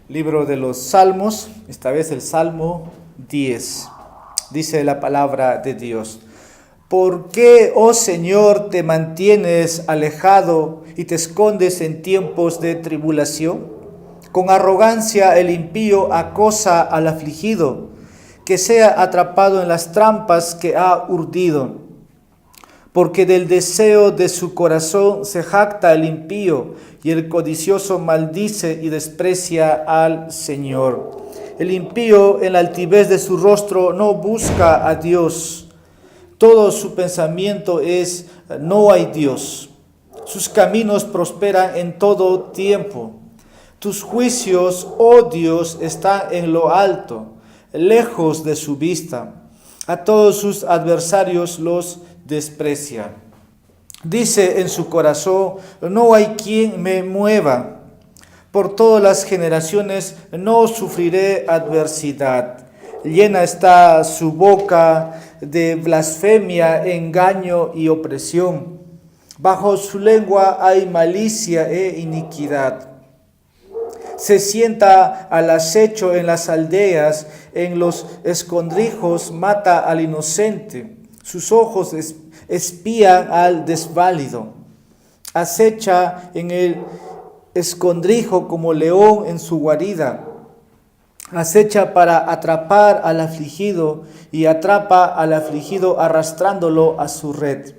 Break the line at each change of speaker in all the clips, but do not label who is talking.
Libro de los Salmos, esta vez el Salmo 10. Dice la palabra de Dios: ¿Por qué, oh Señor, te mantienes alejado y te escondes en tiempos de tribulación? Con arrogancia el impío acosa al afligido, que sea atrapado en las trampas que ha urdido. Porque del deseo de su corazón se jacta el impío, y el codicioso maldice y desprecia al Señor. El impío en la altivez de su rostro no busca a Dios. Todo su pensamiento es: no hay Dios. Sus caminos prosperan en todo tiempo. Tus juicios, oh Dios, están en lo alto, lejos de su vista. A todos sus adversarios los desprecia. Dice en su corazón: no hay quien me mueva. Por todas las generaciones no sufriré adversidad. Llena está su boca de blasfemia, engaño y opresión. Bajo su lengua hay malicia e iniquidad. Se sienta al acecho en las aldeas, en los escondrijos mata al inocente. Sus ojos espían al desválido. Acecha en el escondrijo como león en su guarida. Acecha para atrapar al afligido y atrapa al afligido arrastrándolo a su red.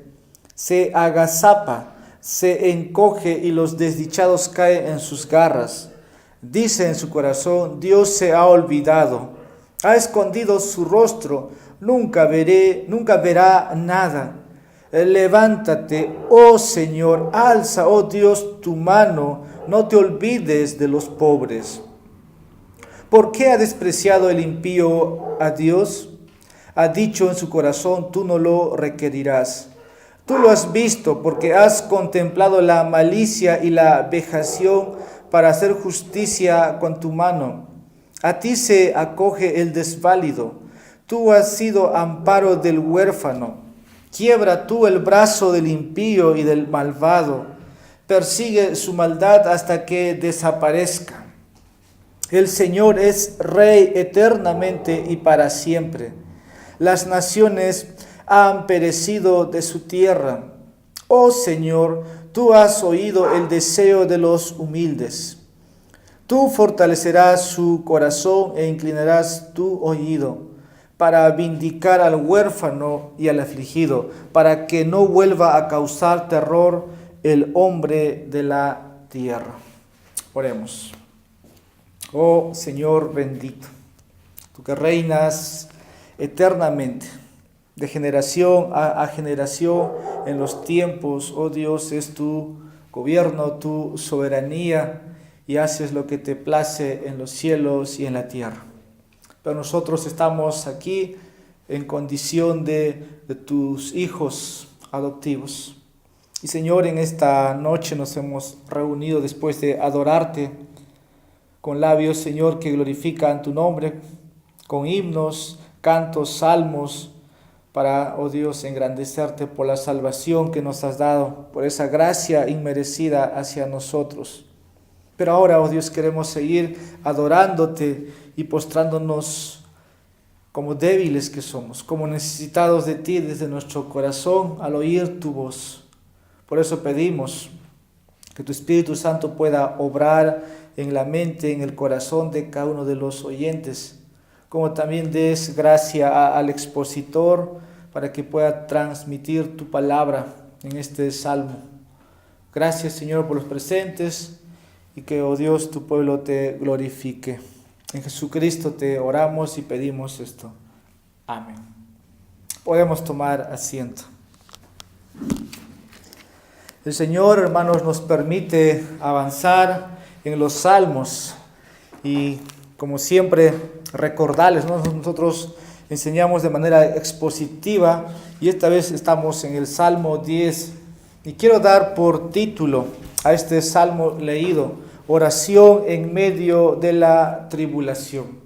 Se agazapa, se encoge y los desdichados caen en sus garras. Dice en su corazón: Dios se ha olvidado, ha escondido su rostro, nunca verá nada. Levántate, oh Señor, alza, oh Dios, tu mano, no te olvides de los pobres. ¿Por qué ha despreciado el impío a Dios? Ha dicho en su corazón: tú no lo requerirás. Tú lo has visto porque has contemplado la malicia y la vejación para hacer justicia con tu mano. A ti se acoge el desválido. Tú has sido amparo del huérfano. Quiebra tú el brazo del impío y del malvado. Persigue su maldad hasta que desaparezca. El Señor es Rey eternamente y para siempre. Las naciones han perecido de su tierra. Oh Señor, tú has oído el deseo de los humildes. Tú fortalecerás su corazón e inclinarás tu oído para vindicar al huérfano y al afligido, para que no vuelva a causar terror el hombre de la tierra. Oremos. Oh Señor bendito, tú que reinas eternamente, de generación a generación en los tiempos, oh Dios, es tu gobierno, tu soberanía, y haces lo que te place en los cielos y en la tierra. Pero nosotros estamos aquí en condición de tus hijos adoptivos. Y Señor, en esta noche nos hemos reunido después de adorarte con labios, Señor, que glorifican tu nombre, con himnos, cantos, salmos, para, oh Dios, engrandecerte por la salvación que nos has dado, por esa gracia inmerecida hacia nosotros. Pero ahora, oh Dios, queremos seguir adorándote y postrándonos como débiles que somos, como necesitados de ti desde nuestro corazón al oír tu voz. Por eso pedimos que tu Espíritu Santo pueda obrar en la mente, en el corazón de cada uno de los oyentes, como también des gracia al expositor para que pueda transmitir tu palabra en este salmo. Gracias, Señor, por los presentes y que, oh Dios, tu pueblo te glorifique. En Jesucristo te oramos y pedimos esto. Amén. Podemos tomar asiento. El Señor, hermanos, nos permite avanzar en los salmos y, como siempre, recordarles, ¿no? Nosotros enseñamos de manera expositiva y esta vez estamos en el Salmo 10 y quiero dar por título a este salmo leído: oración en medio de la tribulación.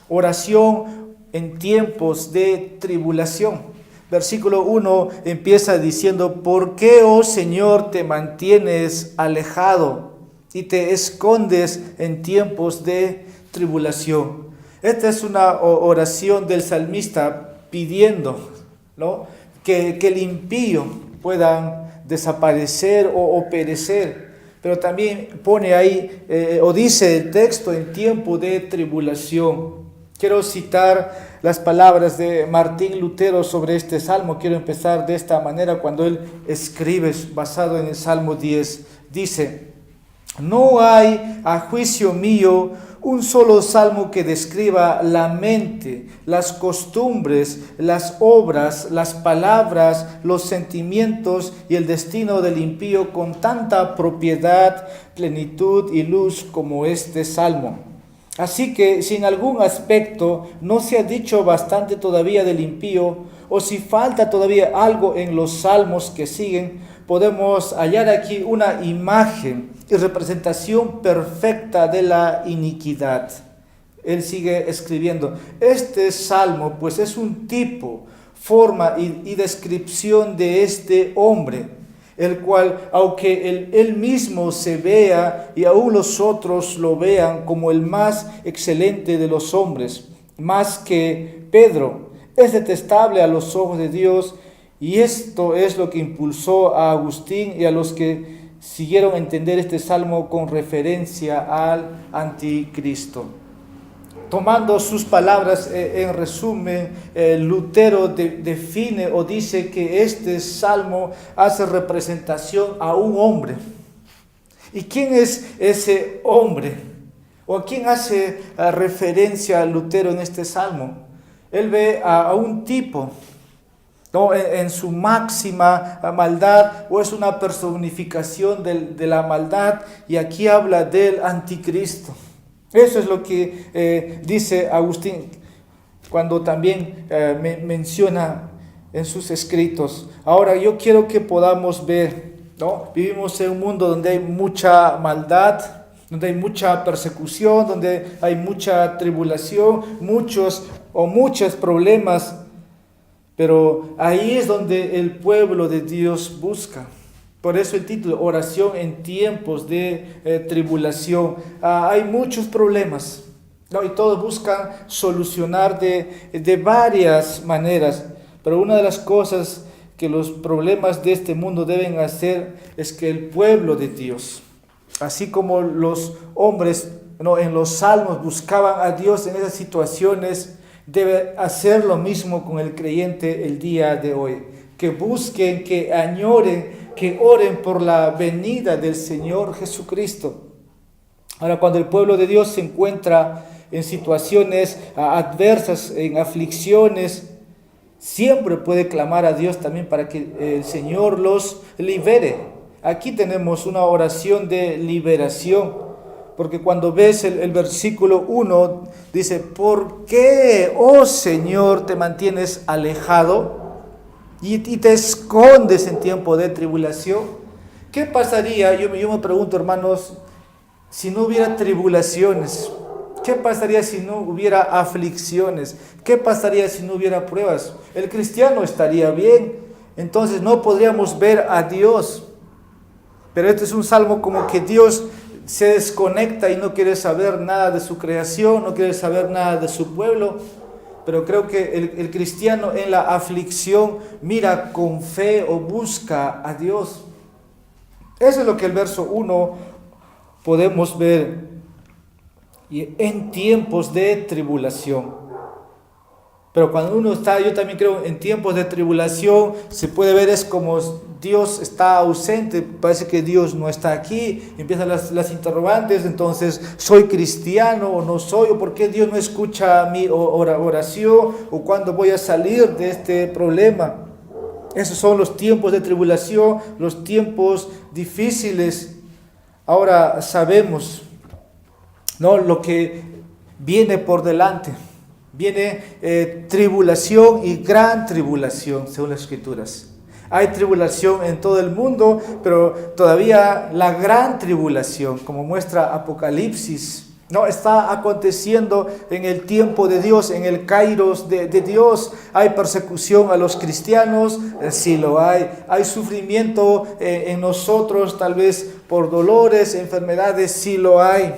Oración en tiempos de tribulación. Versículo 1 empieza diciendo: ¿por qué, oh Señor, te mantienes alejado y te escondes en tiempos de tribulación. Esta es una oración del salmista pidiendo, ¿no?, que el impío pueda desaparecer o perecer. Pero también pone ahí, o dice el texto, en tiempo de tribulación. Quiero citar las palabras de Martín Lutero sobre este salmo. Quiero empezar de esta manera cuando él escribe, basado en el Salmo 10. Dice: no hay, a juicio mío, un solo salmo que describa la mente, las costumbres, las obras, las palabras, los sentimientos y el destino del impío con tanta propiedad, plenitud y luz como este salmo. Así que si en algún aspecto no se ha dicho bastante todavía del impío, o si falta todavía algo en los salmos que siguen, podemos hallar aquí una imagen y representación perfecta de la iniquidad. Él sigue escribiendo: este salmo pues es un tipo, forma y descripción de este hombre, el cual, aunque él mismo se vea y aún los otros lo vean como el más excelente de los hombres, más que Pedro, es detestable a los ojos de Dios. Y esto es lo que impulsó a Agustín y a los que siguieron a entender este salmo con referencia al anticristo. Tomando sus palabras en resumen, Lutero define o dice que este salmo hace representación a un hombre. ¿Y quién es ese hombre? ¿O a quién hace referencia Lutero en este salmo? Él ve a un tipo, ¿no?, en su máxima maldad, o es una personificación de la maldad, y aquí habla del anticristo. Eso es lo que dice Agustín cuando también menciona en sus escritos. Ahora yo quiero que podamos ver, ¿no? Vivimos en un mundo donde hay mucha maldad, donde hay mucha persecución, donde hay mucha tribulación, muchos problemas. Pero ahí es donde el pueblo de Dios busca. Por eso el título, oración en tiempos de tribulación. Hay muchos problemas, ¿no? Y todos buscan solucionar de varias maneras. Pero una de las cosas que los problemas de este mundo deben hacer es que el pueblo de Dios, así como los hombres, ¿no?, en los salmos buscaban a Dios en esas situaciones, debe hacer lo mismo con el creyente el día de hoy. Que busquen, que añoren, que oren por la venida del Señor Jesucristo. Ahora, cuando el pueblo de Dios se encuentra en situaciones adversas, en aflicciones, siempre puede clamar a Dios también para que el Señor los libere. Aquí tenemos una oración de liberación. Porque cuando ves el versículo 1, dice: ¿por qué, oh Señor, te mantienes alejado y te escondes en tiempo de tribulación? ¿Qué pasaría? Yo me pregunto, hermanos, si no hubiera tribulaciones. ¿Qué pasaría si no hubiera aflicciones? ¿Qué pasaría si no hubiera pruebas? El cristiano estaría bien, entonces no podríamos ver a Dios. Pero este es un salmo como que Dios se desconecta y no quiere saber nada de su creación, no quiere saber nada de su pueblo. Pero creo que el cristiano en la aflicción mira con fe o busca a Dios. Eso es lo que el verso 1 podemos ver. Y en tiempos de tribulación. Pero cuando uno está, yo también creo, en tiempos de tribulación, se puede ver es como Dios está ausente, parece que Dios no está aquí, empiezan las interrogantes. Entonces, ¿soy cristiano o no soy? ¿O por qué Dios no escucha mi oración? ¿O cuándo voy a salir de este problema? Esos son los tiempos de tribulación, los tiempos difíciles. Ahora sabemos, ¿no?, lo que viene por delante. Viene tribulación y gran tribulación, según las Escrituras. Hay tribulación en todo el mundo, pero todavía la gran tribulación, como muestra Apocalipsis, No, está aconteciendo en el tiempo de Dios, en el kairos de Dios. Hay persecución a los cristianos, sí lo hay. Hay sufrimiento en nosotros, tal vez por dolores, enfermedades, sí lo hay.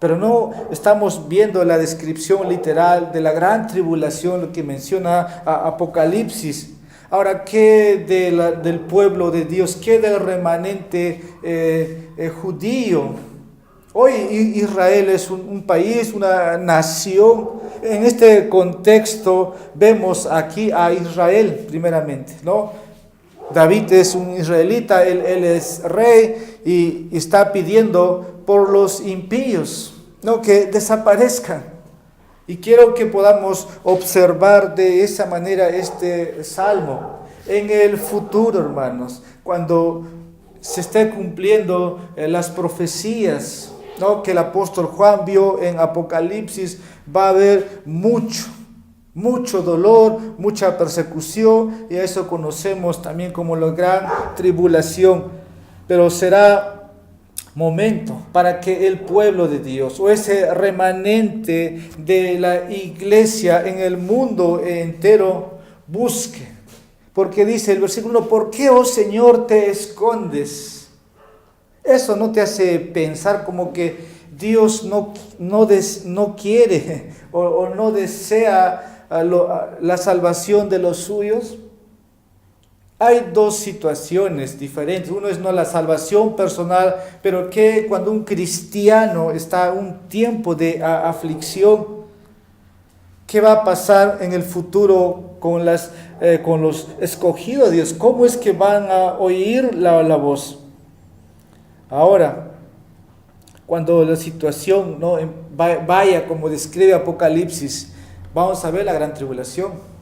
Pero no estamos viendo la descripción literal de la gran tribulación, lo que menciona Apocalipsis. Ahora, ¿qué del pueblo de Dios? ¿Qué del remanente judío? Hoy Israel es un país, una nación. En este contexto vemos aquí a Israel primeramente, ¿no? David es un israelita, él es rey y está pidiendo por los impíos, ¿no? Que desaparezcan. Y quiero que podamos observar de esa manera este salmo. En el futuro, hermanos, cuando se esté cumpliendo las profecías, ¿no? Que el apóstol Juan vio en Apocalipsis, va a haber mucho dolor, mucha persecución, y eso conocemos también como la gran tribulación. Pero será momento para que el pueblo de Dios o ese remanente de la iglesia en el mundo entero busque. Porque dice el versículo 1, ¿por qué, oh Señor, te escondes? Eso no te hace pensar como que Dios no quiere o no desea la salvación de los suyos. Hay dos situaciones diferentes. Uno es no la salvación personal, pero que cuando un cristiano está en un tiempo de aflicción, ¿qué va a pasar en el futuro con los escogidos de Dios? ¿Cómo es que van a oír la voz? Ahora, cuando la situación no vaya como describe Apocalipsis, vamos a ver la gran tribulación.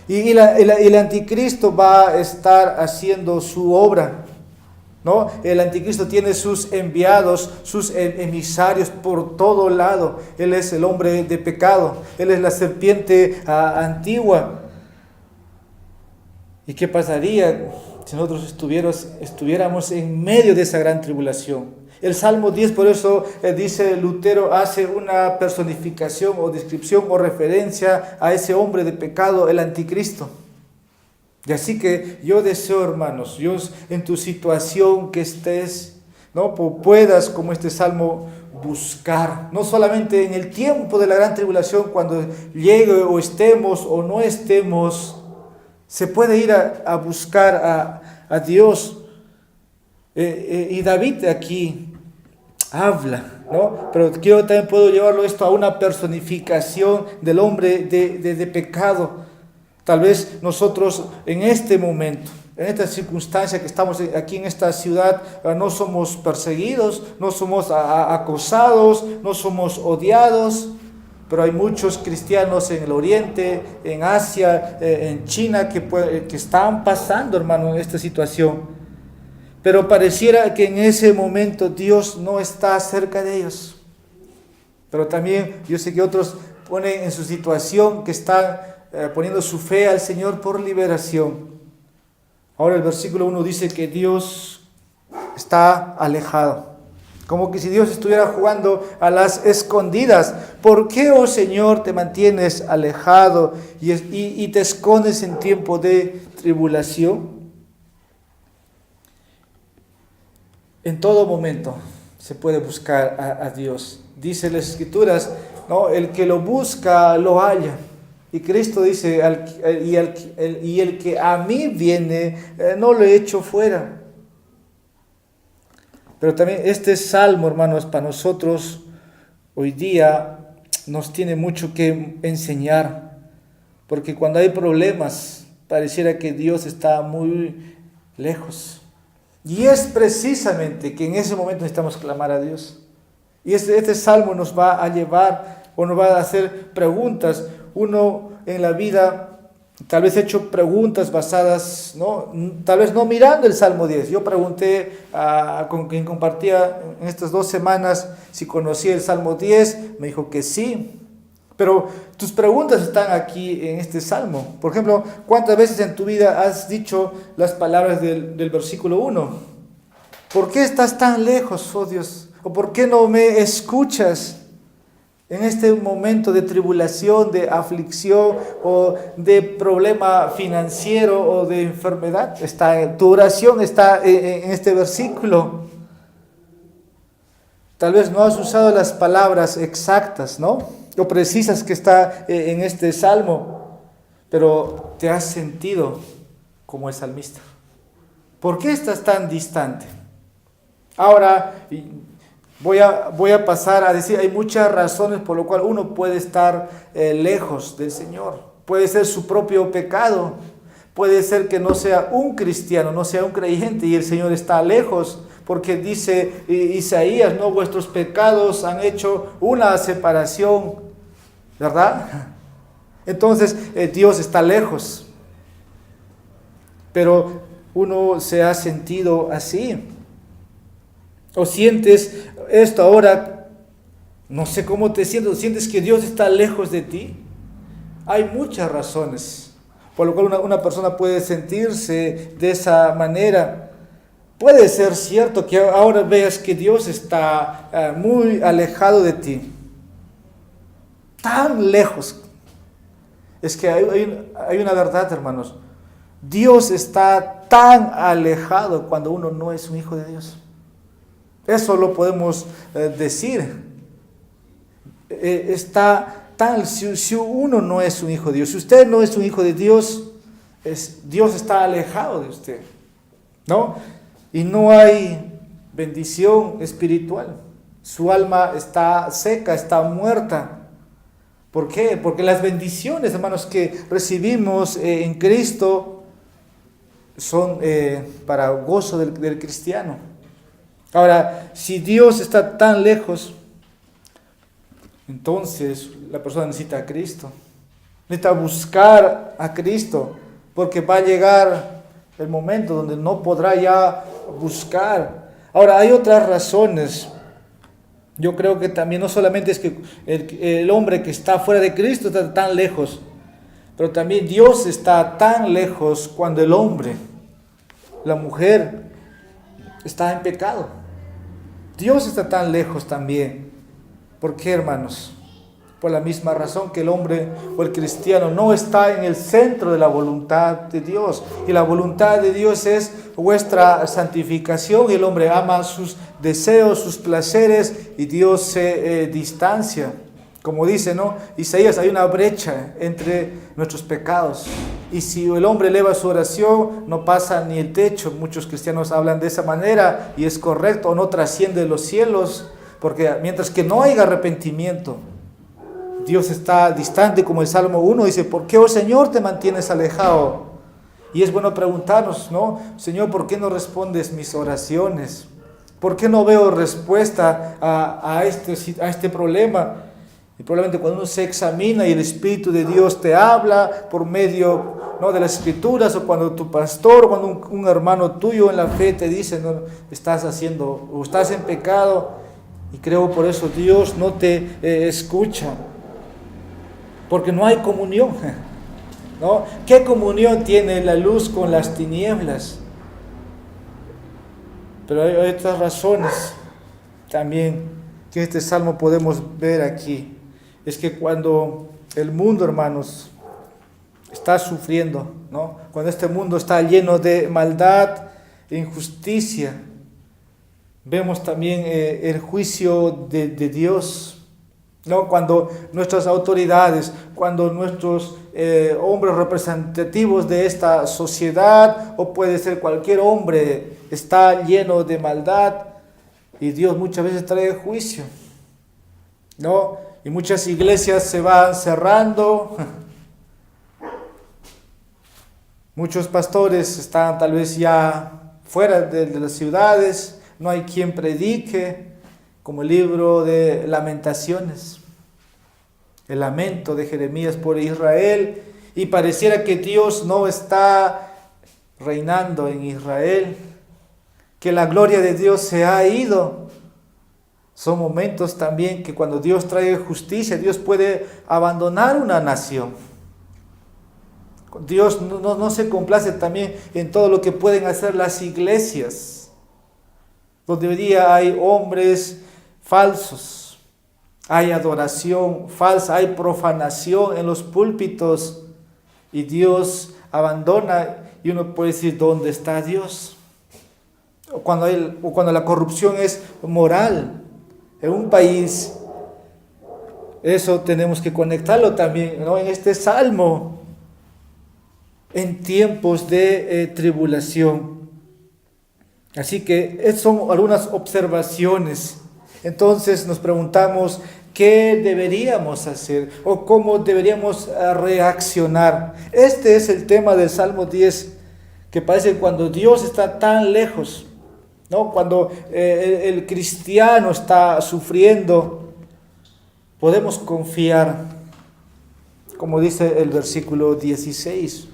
Y el anticristo va a estar haciendo su obra, ¿no? El anticristo tiene sus enviados, sus emisarios por todo lado. Él es el hombre de pecado, él es la serpiente antigua. ¿Y qué pasaría si nosotros estuviéramos en medio de esa gran tribulación? El Salmo 10, por eso dice Lutero, hace una personificación o descripción o referencia a ese hombre de pecado, el anticristo. Y así que yo deseo, hermanos, Dios, en tu situación que estés, ¿no? Puedas, como este Salmo, buscar, no solamente en el tiempo de la gran tribulación, cuando llegue o estemos o no estemos, se puede ir a buscar a Dios. Y David aquí habla, ¿no? Pero yo también puedo llevarlo esto a una personificación del hombre de pecado. Tal vez nosotros en este momento, en esta circunstancia que estamos aquí en esta ciudad, no somos perseguidos, no somos acosados, no somos odiados, pero hay muchos cristianos en el Oriente, en Asia, en China, que están pasando, hermano, esta situación. Pero pareciera que en ese momento Dios no está cerca de ellos. Pero también yo sé que otros ponen en su situación que están poniendo su fe al Señor por liberación. Ahora el versículo 1 dice que Dios está alejado. Como que si Dios estuviera jugando a las escondidas. ¿Por qué, oh Señor, te mantienes alejado y te escondes en tiempo de tribulación? En todo momento se puede buscar a Dios. Dice las Escrituras, ¿no? El que lo busca, lo halla. Y Cristo dice, y el que a mí viene, no lo echo fuera. Pero también este salmo, hermanos, para nosotros hoy día nos tiene mucho que enseñar. Porque cuando hay problemas, pareciera que Dios está muy lejos. Y es precisamente que en ese momento necesitamos clamar a Dios. Y este salmo nos va a llevar o nos va a hacer preguntas. Uno en la vida tal vez ha hecho preguntas basadas, ¿no? Tal vez no mirando el Salmo 10. Yo pregunté con quien compartía en estas 2 semanas si conocía el Salmo 10. Me dijo que sí. Pero tus preguntas están aquí en este salmo. Por ejemplo, ¿cuántas veces en tu vida has dicho las palabras del versículo 1? ¿Por qué estás tan lejos, oh Dios? ¿O por qué no me escuchas? En este momento de tribulación, de aflicción o de problema financiero o de enfermedad, tu oración está en este versículo. Tal vez no has usado las palabras exactas, ¿no? O precisas que está en este salmo, pero te has sentido como el salmista. ¿Por qué estás tan distante? Ahora voy a pasar a decir, hay muchas razones por lo cual uno puede estar lejos del Señor. Puede ser su propio pecado, puede ser que no sea un cristiano, no sea un creyente y el Señor está lejos, porque dice Isaías, no, vuestros pecados han hecho una separación, ¿verdad? Entonces Dios está lejos, pero uno se ha sentido así. O sientes esto ahora, no sé cómo te sientes que Dios está lejos de ti. Hay muchas razones por lo cual una persona puede sentirse de esa manera. Puede ser cierto que ahora veas que Dios está muy alejado de ti, tan lejos. Es que hay una verdad, hermanos. Dios está tan alejado cuando uno no es un hijo de Dios. Eso lo podemos decir. Si uno no es un hijo de Dios, si usted no es un hijo de Dios, Dios está alejado de usted, ¿no? Y no hay bendición espiritual. Su alma está seca, está muerta. ¿Por qué? Porque las bendiciones, hermanos, que recibimos en Cristo son para gozo del cristiano. Ahora, si Dios está tan lejos, entonces la persona necesita a Cristo. Necesita buscar a Cristo, porque va a llegar el momento donde no podrá ya buscar. Ahora, hay otras razones. Yo creo que también no solamente es que el hombre que está fuera de Cristo está tan lejos, pero también Dios está tan lejos cuando el hombre, la mujer, está en pecado. Dios está tan lejos también. ¿Por qué, hermanos? Por la misma razón que el hombre o el cristiano no está en el centro de la voluntad de Dios. Y la voluntad de Dios es vuestra santificación. Y el hombre ama sus deseos, sus placeres, y Dios se distancia. Como dice, ¿no? Isaías, hay una brecha entre nuestros pecados. Y si el hombre eleva su oración, no pasa ni el techo. Muchos cristianos hablan de esa manera y es correcto, o no trasciende los cielos. Porque mientras que no haya arrepentimiento, Dios está distante, como el Salmo 1 dice, ¿por qué, oh Señor, te mantienes alejado? Y es bueno preguntarnos, ¿no? Señor, ¿por qué no respondes mis oraciones? ¿Por qué no veo respuesta a este problema? Y probablemente cuando uno se examina y el Espíritu de Dios te habla por medio, ¿no?, de las Escrituras, o cuando tu pastor, cuando un hermano tuyo en la fe te dice, no, estás haciendo o estás en pecado, y creo por eso Dios no te escucha, porque no hay comunión, ¿no? ¿Qué comunión tiene la luz con las tinieblas? Pero hay otras razones también que en este salmo podemos ver aquí. Es que cuando el mundo, hermanos, está sufriendo, ¿no? Cuando este mundo está lleno de maldad e injusticia, vemos también el juicio de Dios, ¿no? Cuando nuestras autoridades, cuando nuestros hombres representativos de esta sociedad, o puede ser cualquier hombre, está lleno de maldad, y Dios muchas veces trae juicio, ¿no? Y muchas iglesias se van cerrando. Muchos pastores están tal vez ya fuera de las ciudades. No hay quien predique, como el libro de Lamentaciones, el lamento de Jeremías por Israel, y pareciera que Dios no está reinando en Israel, que la gloria de Dios se ha ido. Son momentos también que cuando Dios trae justicia, Dios puede abandonar una nación. Dios no se complace también en todo lo que pueden hacer las iglesias, donde hoy día hay hombres falsos, hay adoración falsa, hay profanación en los púlpitos y Dios abandona y uno puede decir, ¿dónde está Dios? O cuando la corrupción es moral en un país, eso tenemos que conectarlo también, ¿no? En este salmo, en tiempos de tribulación. Así que estas son algunas observaciones. Entonces nos preguntamos qué deberíamos hacer o cómo deberíamos reaccionar. Este es el tema del Salmo 10, que parece que cuando Dios está tan lejos, ¿no? Cuando el cristiano está sufriendo, podemos confiar, como dice el versículo 16.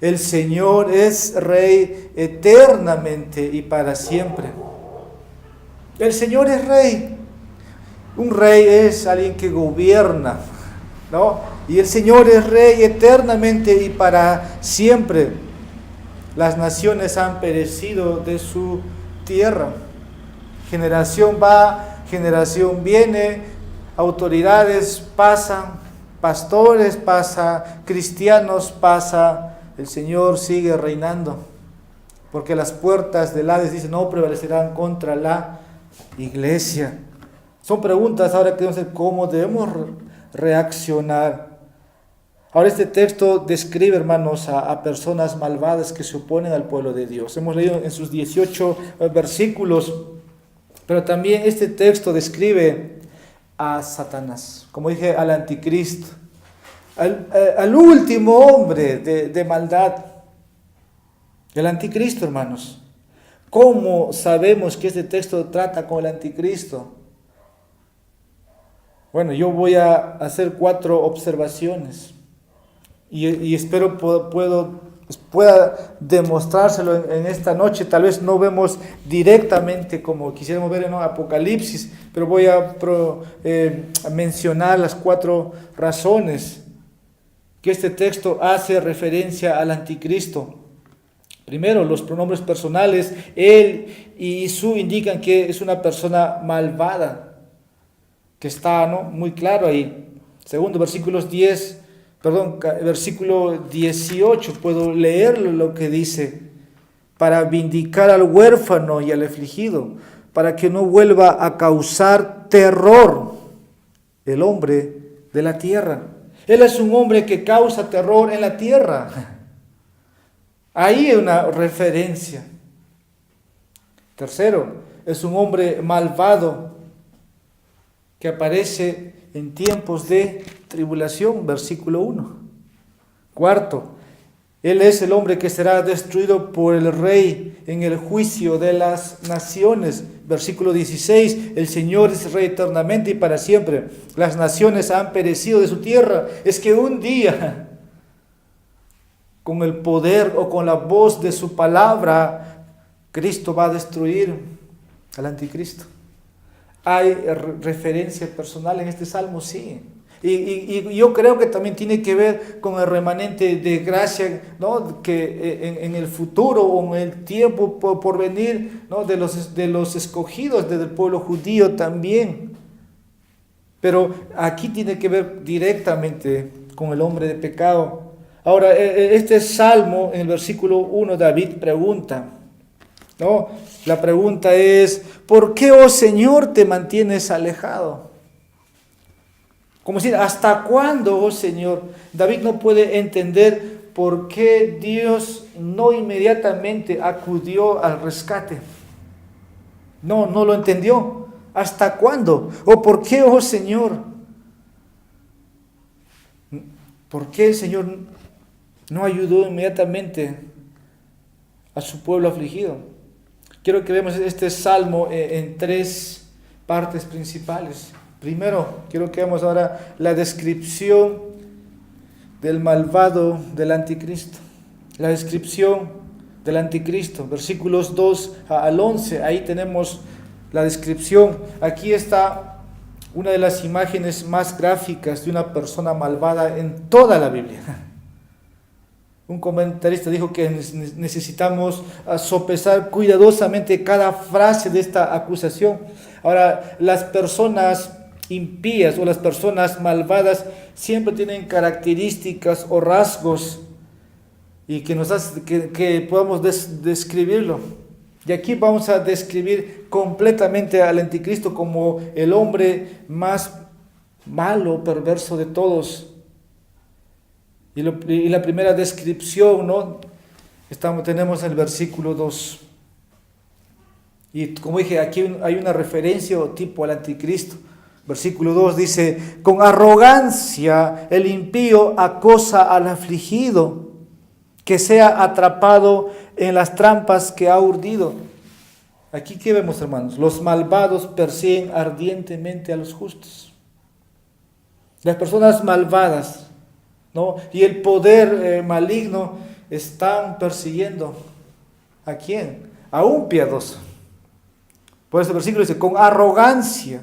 El Señor es Rey eternamente y para siempre. El Señor es Rey. Un rey es alguien que gobierna, ¿no? Y el Señor es Rey eternamente y para siempre. Las naciones han perecido de su tierra. Generación va, generación viene, autoridades pasan, pastores pasan, cristianos pasan. El Señor sigue reinando, porque las puertas del Hades, dice, no prevalecerán contra la iglesia. Son preguntas ahora que debemos hacer, ¿cómo debemos reaccionar? Ahora este texto describe, hermanos, a personas malvadas que se oponen al pueblo de Dios. Hemos leído en sus 18 versículos, pero también este texto describe a Satanás, como dije, al anticristo. Al último hombre de maldad, el anticristo, hermanos. ¿Cómo sabemos que este texto trata con el anticristo? Bueno, yo voy a hacer 4 observaciones y espero pueda demostrárselo en esta noche. Tal vez no vemos directamente como quisiéramos ver en Apocalipsis, pero voy a mencionar las 4 razones que este texto hace referencia al anticristo. Primero, los pronombres personales, él y su indican que es una persona malvada, que está, ¿no?, muy claro ahí. Segundo, versículo 18, puedo leerlo lo que dice, para vindicar al huérfano y al afligido, para que no vuelva a causar terror el hombre de la tierra. Él es un hombre que causa terror en la tierra. Ahí hay una referencia. Tercero, es un hombre malvado que aparece en tiempos de tribulación, versículo 1. Cuarto, él es el hombre que será destruido por el rey en el juicio de las naciones. Versículo 16, el Señor es Rey eternamente y para siempre. Las naciones han perecido de su tierra. Es que un día, con el poder o con la voz de su palabra, Cristo va a destruir al anticristo. ¿Hay referencia personal en este salmo? Sí. Y yo creo que también tiene que ver con el remanente de gracia, ¿no?, que en el futuro o en el tiempo por venir, ¿no?, de los escogidos del pueblo judío también. Pero aquí tiene que ver directamente con el hombre de pecado. Ahora, este salmo, en el versículo 1, David pregunta, ¿no? La pregunta es, ¿por qué, oh Señor, te mantienes alejado? Como decir, ¿hasta cuándo, oh Señor? David no puede entender por qué Dios no inmediatamente acudió al rescate. No lo entendió. ¿Hasta cuándo? ¿O por qué, oh Señor? ¿Por qué el Señor no ayudó inmediatamente a su pueblo afligido? Quiero que veamos este salmo en 3 partes principales. Primero, quiero que veamos ahora la descripción del malvado del anticristo. La descripción del anticristo, versículos 2 al 11, ahí tenemos la descripción. Aquí está una de las imágenes más gráficas de una persona malvada en toda la Biblia. Un comentarista dijo que necesitamos sopesar cuidadosamente cada frase de esta acusación. Ahora, las personas impías o las personas malvadas siempre tienen características o rasgos y que nos hace que podamos describirlo. Y aquí vamos a describir completamente al anticristo como el hombre más malo, perverso de todos. Y la primera descripción, ¿no? Tenemos el versículo 2. Y como dije, aquí hay una referencia o tipo al anticristo. Versículo 2 dice: con arrogancia el impío acosa al afligido, que sea atrapado en las trampas que ha urdido. Aquí, ¿qué vemos, hermanos? Los malvados persiguen ardientemente a los justos. Las personas malvadas, ¿no? Y el poder maligno están persiguiendo ¿a quién? A un piadoso. Por eso el versículo dice: con arrogancia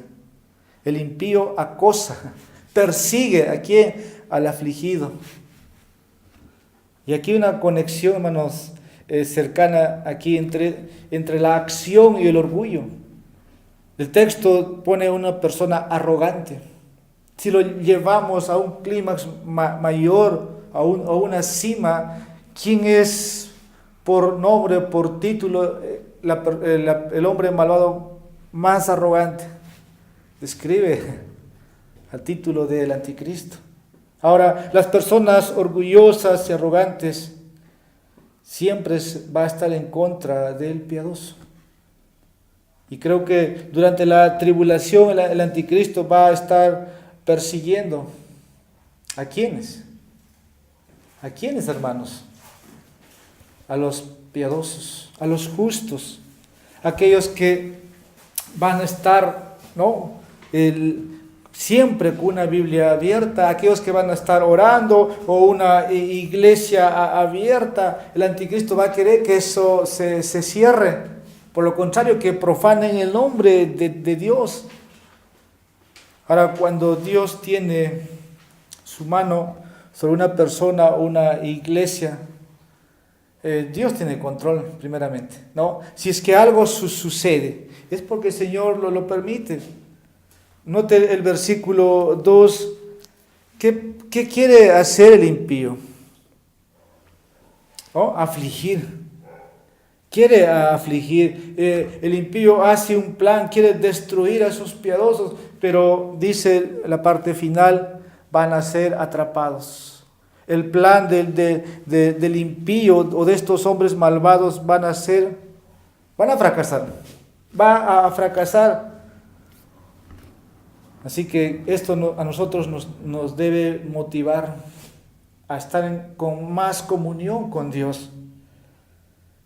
el impío acosa, persigue ¿a quién? Al afligido. Y aquí una conexión, hermanos, cercana aquí entre la acción y el orgullo. El texto pone a una persona arrogante. Si lo llevamos a un clímax mayor, a una cima, ¿quién es por nombre, por título, el hombre malvado más arrogante? Describe al título del anticristo. Ahora, las personas orgullosas y arrogantes siempre va a estar en contra del piadoso. Y creo que durante la tribulación el anticristo va a estar persiguiendo. ¿A quiénes? ¿A quiénes, hermanos? A los piadosos, a los justos, aquellos que van a estar, ¿no? Siempre con una Biblia abierta, aquellos que van a estar orando o una iglesia abierta. El anticristo va a querer que eso se cierre. Por lo contrario, que profanen el nombre de Dios. Ahora, cuando Dios tiene su mano sobre una persona o una iglesia, Dios tiene control primeramente, ¿no? Si es que algo sucede, es porque el Señor lo permite. Note el versículo 2. ¿Qué quiere hacer el impío? ¿Oh? Afligir. Quiere afligir. El impío hace un plan, quiere destruir a sus piadosos, pero dice la parte final: van a ser atrapados. El plan del impío o de estos hombres malvados van a fracasar. Va a fracasar. Así que esto a nosotros nos debe motivar a estar con más comunión con Dios.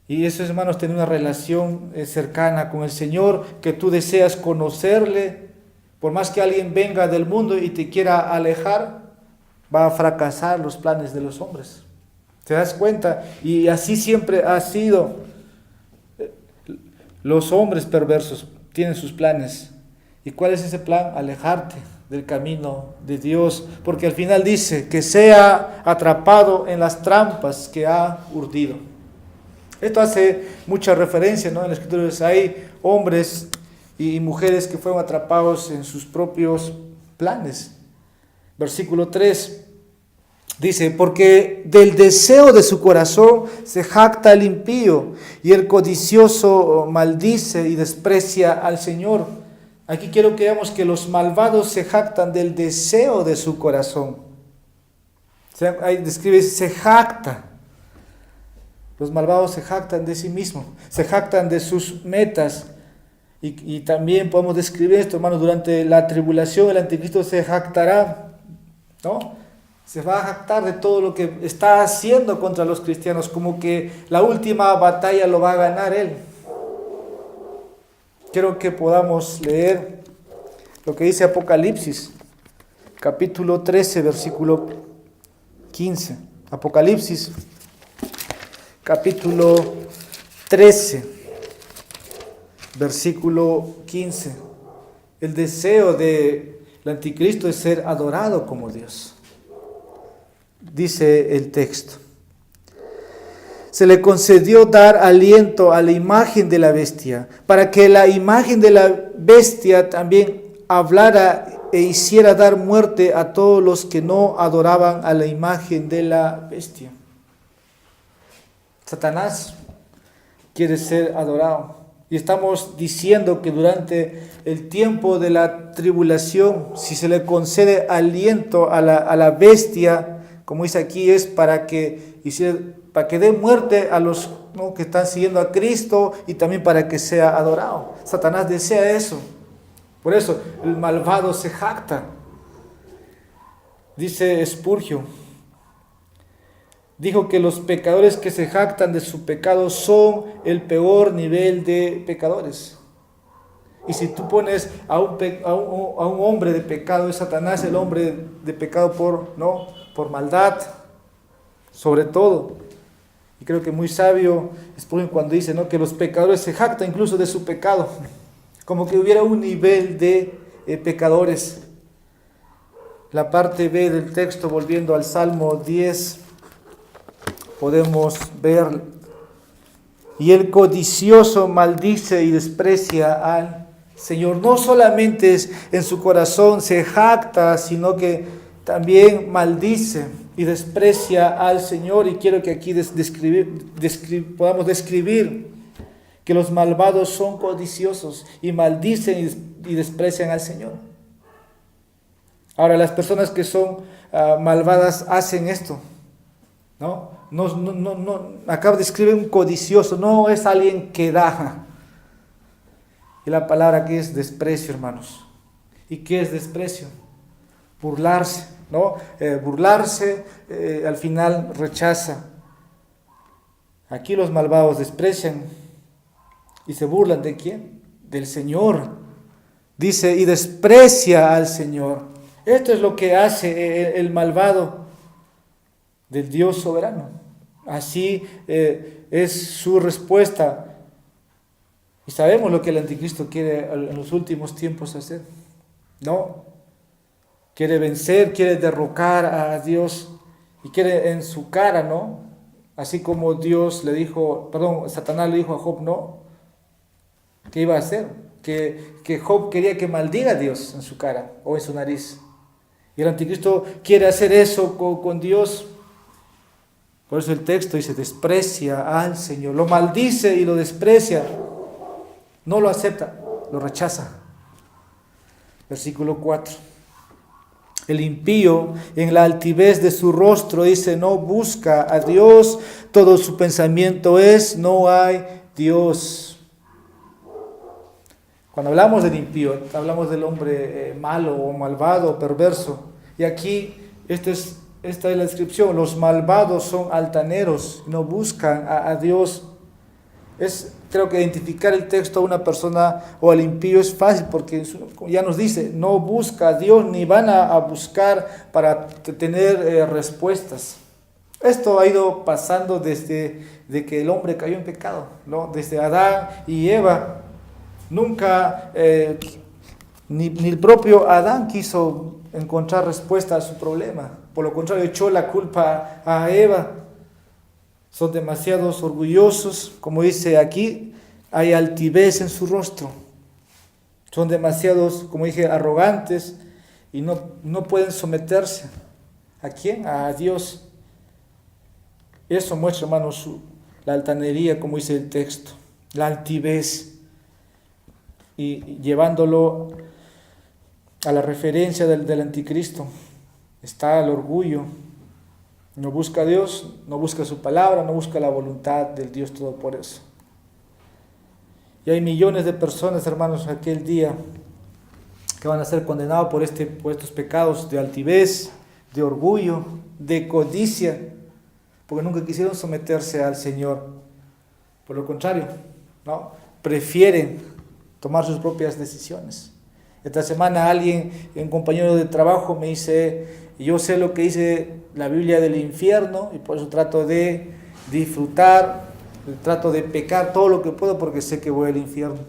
Y eso, hermanos, tener una relación cercana con el Señor, que tú deseas conocerle. Por más que alguien venga del mundo y te quiera alejar, va a fracasar los planes de los hombres. ¿Te das cuenta? Y así siempre ha sido. Los hombres perversos tienen sus planes. ¿Y cuál es ese plan? Alejarte del camino de Dios, porque al final dice que sea atrapado en las trampas que ha urdido. Esto hace mucha referencia, ¿no? En las Escrituras hay hombres y mujeres que fueron atrapados en sus propios planes. Versículo 3 dice: porque del deseo de su corazón se jacta el impío, y el codicioso maldice y desprecia al Señor. Aquí quiero que veamos que los malvados se jactan del deseo de su corazón. Ahí describe: se jacta. Los malvados se jactan de sí mismos, se jactan de sus metas. Y también podemos describir esto, hermanos: durante la tribulación el anticristo se jactará, ¿no? Se va a jactar de todo lo que está haciendo contra los cristianos, como que la última batalla lo va a ganar él. Quiero que podamos leer lo que dice Apocalipsis, capítulo 13, versículo 15. Apocalipsis, capítulo 13, versículo 15. El deseo del anticristo es ser adorado como Dios. Dice el texto: se le concedió dar aliento a la imagen de la bestia, para que la imagen de la bestia también hablara e hiciera dar muerte a todos los que no adoraban a la imagen de la bestia. Satanás quiere ser adorado. Y estamos diciendo que durante el tiempo de la tribulación, si se le concede aliento a la bestia, como dice aquí, es para que dé muerte a los, ¿no?, que están siguiendo a Cristo, y también para que sea adorado. Satanás desea eso. Por eso el malvado se jacta. Dice Spurgeon, dijo que los pecadores que se jactan de su pecado son el peor nivel de pecadores. Y si tú pones a un hombre de pecado, es Satanás el hombre de pecado por maldad, sobre todo. Y creo que muy sabio Spurgeon cuando dice, ¿no?, que los pecadores se jactan incluso de su pecado, como que hubiera un nivel de pecadores. La parte B del texto, volviendo al Salmo 10, podemos ver: y el codicioso maldice y desprecia al Señor. No solamente en su corazón se jacta, sino que también maldice y desprecia al Señor. Y quiero que aquí podamos describir que los malvados son codiciosos y maldicen y desprecian al Señor. Ahora, las personas que son malvadas hacen esto, ¿no? Acá describe un codicioso, no es alguien que da. Y la palabra aquí es desprecio, hermanos. ¿Y qué es desprecio? Burlarse, ¿no? Al final rechaza. Aquí los malvados desprecian y se burlan ¿de quién? Del Señor. Dice, y desprecia al Señor. Esto es lo que hace el malvado del Dios soberano. Así es su respuesta. Y sabemos lo que el anticristo quiere en los últimos tiempos hacer, ¿no? Quiere vencer, quiere derrocar a Dios y quiere en su cara, ¿no? Así como Satanás le dijo a Job, ¿no?, ¿qué iba a hacer? Que Job quería que maldiga a Dios en su cara o en su nariz. Y el anticristo quiere hacer eso con Dios. Por eso el texto dice, desprecia al Señor. Lo maldice y lo desprecia. No lo acepta, lo rechaza. Versículo 4. El impío en la altivez de su rostro dice, no busca a Dios. Todo su pensamiento es, no hay Dios. Cuando hablamos del impío, hablamos del hombre malo o malvado o perverso. Y aquí, esta es la descripción: los malvados son altaneros, no buscan a Dios. Creo que identificar el texto a una persona o al impío es fácil, porque ya nos dice, no busca a Dios ni van a buscar para tener respuestas. Esto ha ido pasando desde que el hombre cayó en pecado, ¿no? Desde Adán y Eva. Nunca, ni el propio Adán quiso encontrar respuesta a su problema. Por lo contrario, echó la culpa a Eva. Son demasiados orgullosos, como dice aquí, hay altivez en su rostro. Son demasiados, como dije, arrogantes y no pueden someterse. ¿A quién? A Dios. Eso muestra, hermanos, la altanería, como dice el texto, la altivez. Y llevándolo a la referencia del anticristo, está el orgullo. No busca a Dios, no busca su palabra, no busca la voluntad del Dios Todopoderoso. Y hay millones de personas, hermanos, aquel día que van a ser condenados por estos pecados de altivez, de orgullo, de codicia, porque nunca quisieron someterse al Señor. Por lo contrario, ¿no?, prefieren tomar sus propias decisiones. Esta semana un compañero de trabajo me dice, yo sé lo que dice la Biblia del infierno y por eso trato de disfrutar, trato de pecar todo lo que puedo porque sé que voy al infierno.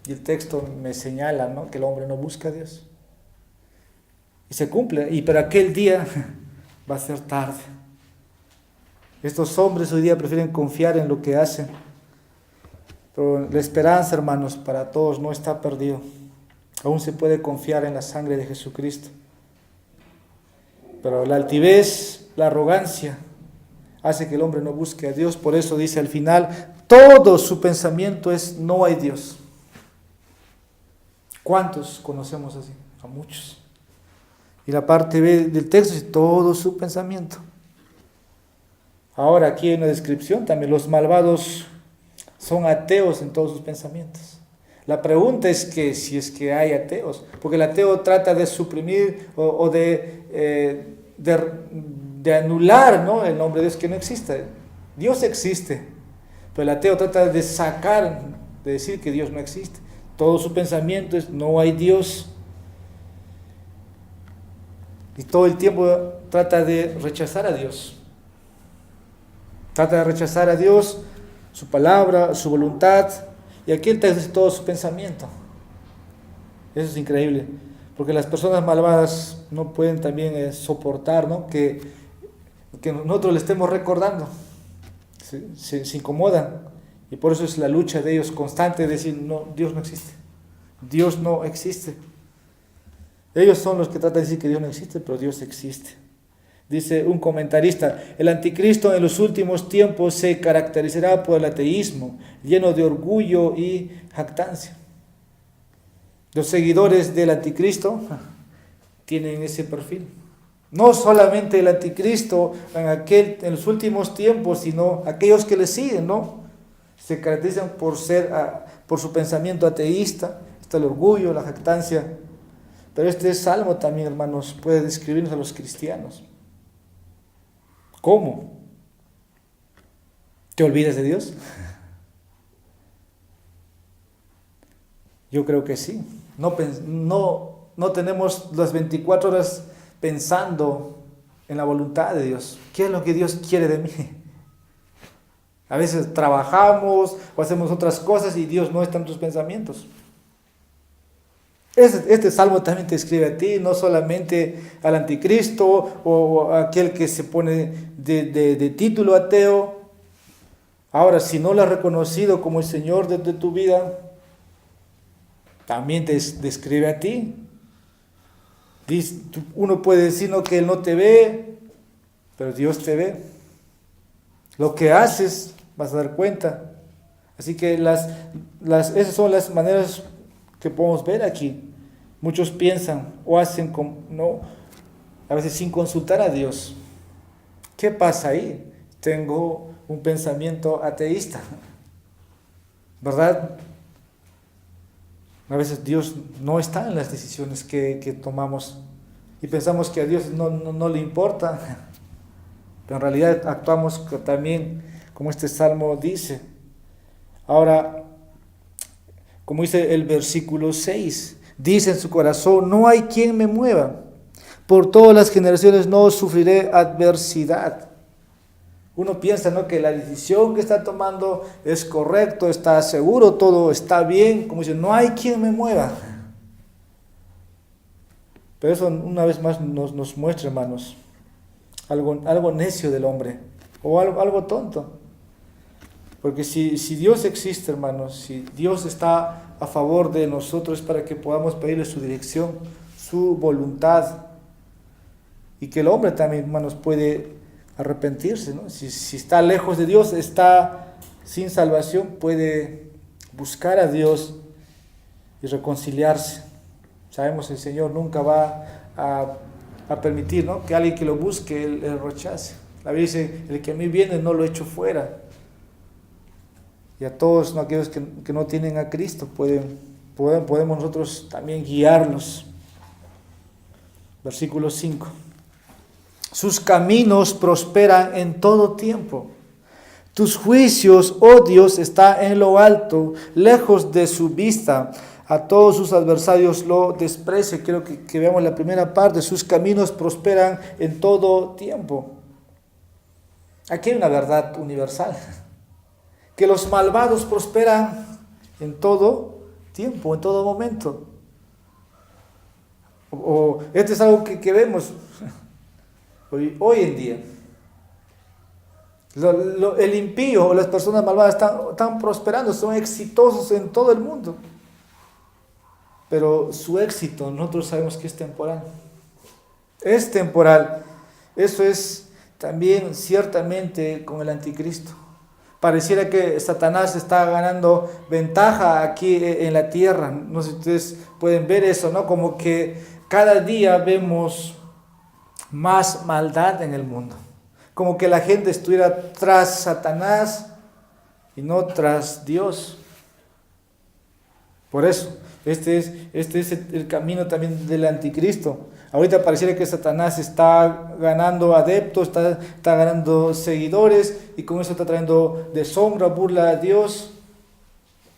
Y el texto me señala, ¿no?, que el hombre no busca a Dios. Y se cumple, pero aquel día va a ser tarde. Estos hombres hoy día prefieren confiar en lo que hacen. Pero la esperanza, hermanos, para todos no está perdido. Aún se puede confiar en la sangre de Jesucristo. Pero la altivez, la arrogancia, hace que el hombre no busque a Dios. Por eso dice al final, todo su pensamiento es no hay Dios. ¿Cuántos conocemos así? A muchos. Y la parte B del texto es todo su pensamiento. Ahora aquí hay una descripción también, los malvados son ateos en todos sus pensamientos. La pregunta es que si es que hay ateos, porque el ateo trata de suprimir o de anular, ¿no?, el nombre de Dios, que no existe. Dios existe, pero el ateo trata de sacar, de decir que Dios no existe. Todo su pensamiento es no hay Dios. Y todo el tiempo trata de rechazar a Dios. Trata de rechazar a Dios, su palabra, su voluntad. Y aquí él dice todo su pensamiento. Eso es increíble. Porque las personas malvadas no pueden también soportar, ¿no?, que nosotros le estemos recordando. Se incomodan. Y por eso es la lucha de ellos constante de decir, no, Dios no existe. Dios no existe. Ellos son los que tratan de decir que Dios no existe, pero Dios existe. Dice un comentarista, el anticristo en los últimos tiempos se caracterizará por el ateísmo, lleno de orgullo y jactancia. Los seguidores del anticristo tienen ese perfil. No solamente el anticristo en los últimos tiempos, sino aquellos que le siguen, ¿no? Se caracterizan por su pensamiento ateísta, está el orgullo, la jactancia. Pero este salmo también, hermanos, puede describirnos a los cristianos. ¿Cómo? ¿Te olvidas de Dios? Yo creo que sí. No tenemos las 24 horas pensando en la voluntad de Dios. ¿Qué es lo que Dios quiere de mí? A veces trabajamos o hacemos otras cosas y Dios no está en tus pensamientos. Este salmo también te escribe a ti, no solamente al anticristo o a aquel que se pone de título ateo. Ahora, si no lo has reconocido como el Señor de tu vida, también te describe a ti. Uno puede decir, no, que Él no te ve, pero Dios te ve. Lo que haces, vas a dar cuenta. Así que esas son las maneras que podemos ver aquí. Muchos piensan o hacen a veces sin consultar a Dios. ¿Qué pasa ahí? Tengo un pensamiento ateísta, ¿verdad? A veces Dios no está en las decisiones que tomamos y pensamos que a Dios no le importa, pero en realidad actuamos también como este salmo dice. Ahora, como dice el versículo 6, dice en su corazón, no hay quien me mueva, por todas las generaciones no sufriré adversidad. Uno piensa, ¿no?, que la decisión que está tomando es correcto, está seguro, todo está bien, como dice, no hay quien me mueva. Pero eso una vez más nos muestra, hermanos, algo necio del hombre, o algo tonto. Porque si Dios existe, hermanos, si Dios está a favor de nosotros, es para que podamos pedirle su dirección, su voluntad, y que el hombre también, hermanos, puede arrepentirse, ¿no? Si está lejos de Dios, está sin salvación, puede buscar a Dios y reconciliarse. Sabemos que el Señor nunca va a permitir, ¿no?, que alguien que lo busque, él rechace. La Biblia dice, el que a mí viene no lo echo fuera. Y a todos, ¿no?, aquellos que no tienen a Cristo, podemos nosotros también guiarlos. Versículo 5. Sus caminos prosperan en todo tiempo. Tus juicios, oh Dios, está en lo alto, lejos de su vista. A todos sus adversarios lo desprecia. Quiero que veamos la primera parte. Sus caminos prosperan en todo tiempo. Aquí hay una verdad universal. Que los malvados prosperan en todo tiempo, en todo momento. Esto es algo que vemos hoy en día. El impío o las personas malvadas están prosperando, son exitosos en todo el mundo. pero su éxito nosotros sabemos que es temporal. Es temporal. Eso es también ciertamente con el anticristo. Pareciera que Satanás está ganando ventaja aquí en la tierra. No sé si ustedes pueden ver eso, ¿no? Como que cada día vemos más maldad en el mundo. Como que la gente estuviera tras Satanás y no tras Dios. Por eso, este es el camino también del anticristo. Ahorita pareciera que Satanás está ganando adeptos, está ganando seguidores, y con eso está trayendo deshonra, burla a Dios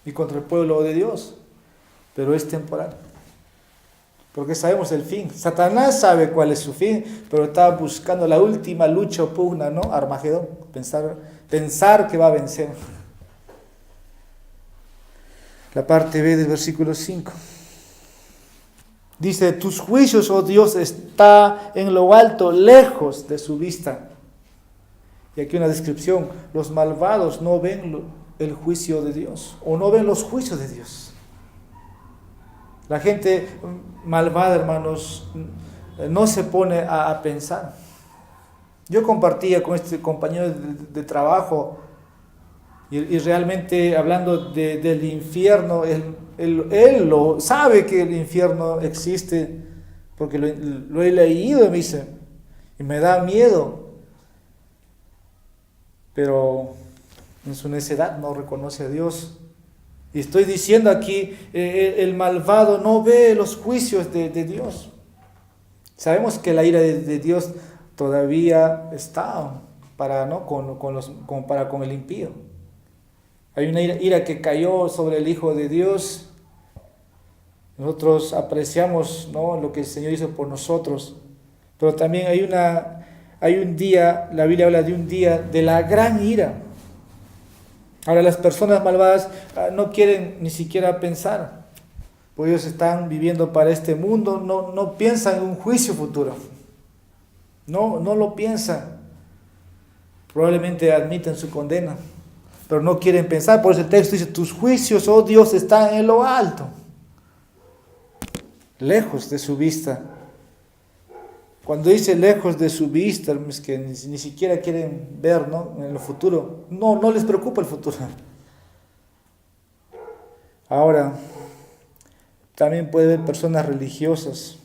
y contra el pueblo de Dios. Pero es temporal, porque sabemos el fin. Satanás sabe cuál es su fin, pero está buscando la última lucha o pugna, ¿no? Armagedón, pensar que va a vencer. La parte B del versículo 5. Dice, tus juicios, oh Dios, está en lo alto, lejos de su vista. Y aquí una descripción, los malvados no ven el juicio de Dios, o no ven los juicios de Dios. La gente malvada, hermanos, no se pone a pensar. Yo compartía con este compañero de trabajo, y realmente hablando del infierno, él lo sabe que el infierno existe, porque lo he leído, me dice, y me da miedo. Pero en su necedad no reconoce a Dios. Y estoy diciendo aquí, el malvado no ve los juicios de Dios. Sabemos que la ira de Dios todavía está para con el impío. Hay una ira que cayó sobre el Hijo de Dios. Nosotros apreciamos, ¿no?, lo que el Señor hizo por nosotros. Pero también hay un día, la Biblia habla de un día de la gran ira. Ahora las personas malvadas no quieren ni siquiera pensar, porque ellos están viviendo para este mundo, no piensan en un juicio futuro. No lo piensan. Probablemente admiten su condena, pero no quieren pensar. Por eso el texto dice, tus juicios, oh Dios, están en lo alto, lejos de su vista. Cuando dice lejos de su vista, es que ni siquiera quieren ver, ¿no?, en el futuro. No les preocupa el futuro. Ahora, también puede haber personas religiosas,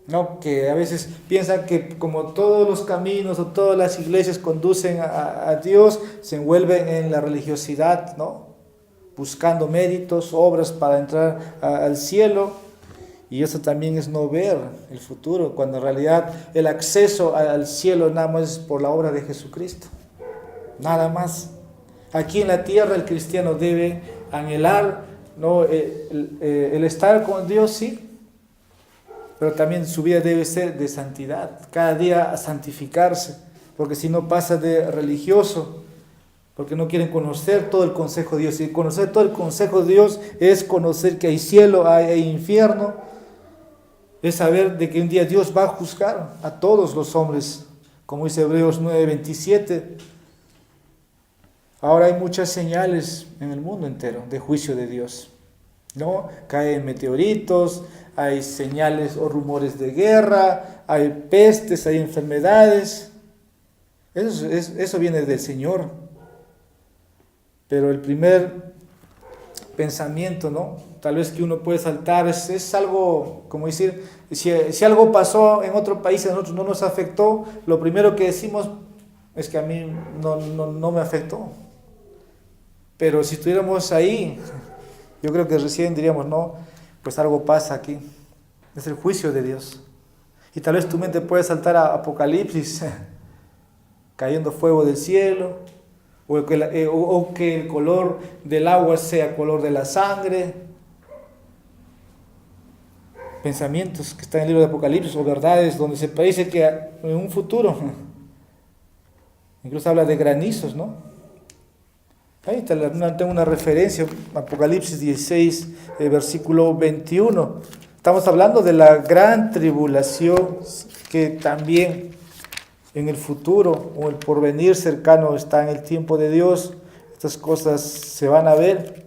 ¿no?, que a veces piensan que como todos los caminos o todas las iglesias conducen a Dios, se envuelven en la religiosidad, ¿no?, buscando méritos, obras para entrar al cielo. Y eso también es no ver el futuro, cuando en realidad el acceso al cielo nada más es por la obra de Jesucristo. Nada más. Aquí en la tierra el cristiano debe anhelar, ¿no?, el estar con Dios, sí, pero también su vida debe ser de santidad, cada día a santificarse, porque si no pasa de religioso, porque no quieren conocer todo el consejo de Dios. Y conocer todo el consejo de Dios es conocer que hay cielo, hay infierno, es saber de que un día Dios va a juzgar a todos los hombres, como dice Hebreos 9:27. Ahora hay muchas señales en el mundo entero de juicio de Dios, ¿no? Caen meteoritos, hay señales o rumores de guerra, hay pestes, hay enfermedades. Eso viene del Señor. Pero el primer pensamiento, ¿no?, tal vez que uno puede saltar, es algo, como decir, si algo pasó en otro país y a nosotros no nos afectó, lo primero que decimos es que a mí no me afectó. Pero si estuviéramos ahí, yo creo que recién diríamos, no, pues algo pasa aquí. Es el juicio de Dios. Y tal vez tu mente puede saltar a Apocalipsis, cayendo fuego del cielo, o que el color del agua sea color de la sangre. Pensamientos que están en el libro de Apocalipsis, o verdades donde se parece que en un futuro, incluso habla de granizos, ¿no? Ahí tengo una referencia, Apocalipsis 16, versículo 21. Estamos hablando de la gran tribulación que también en el futuro o el porvenir cercano está en el tiempo de Dios. Estas cosas se van a ver.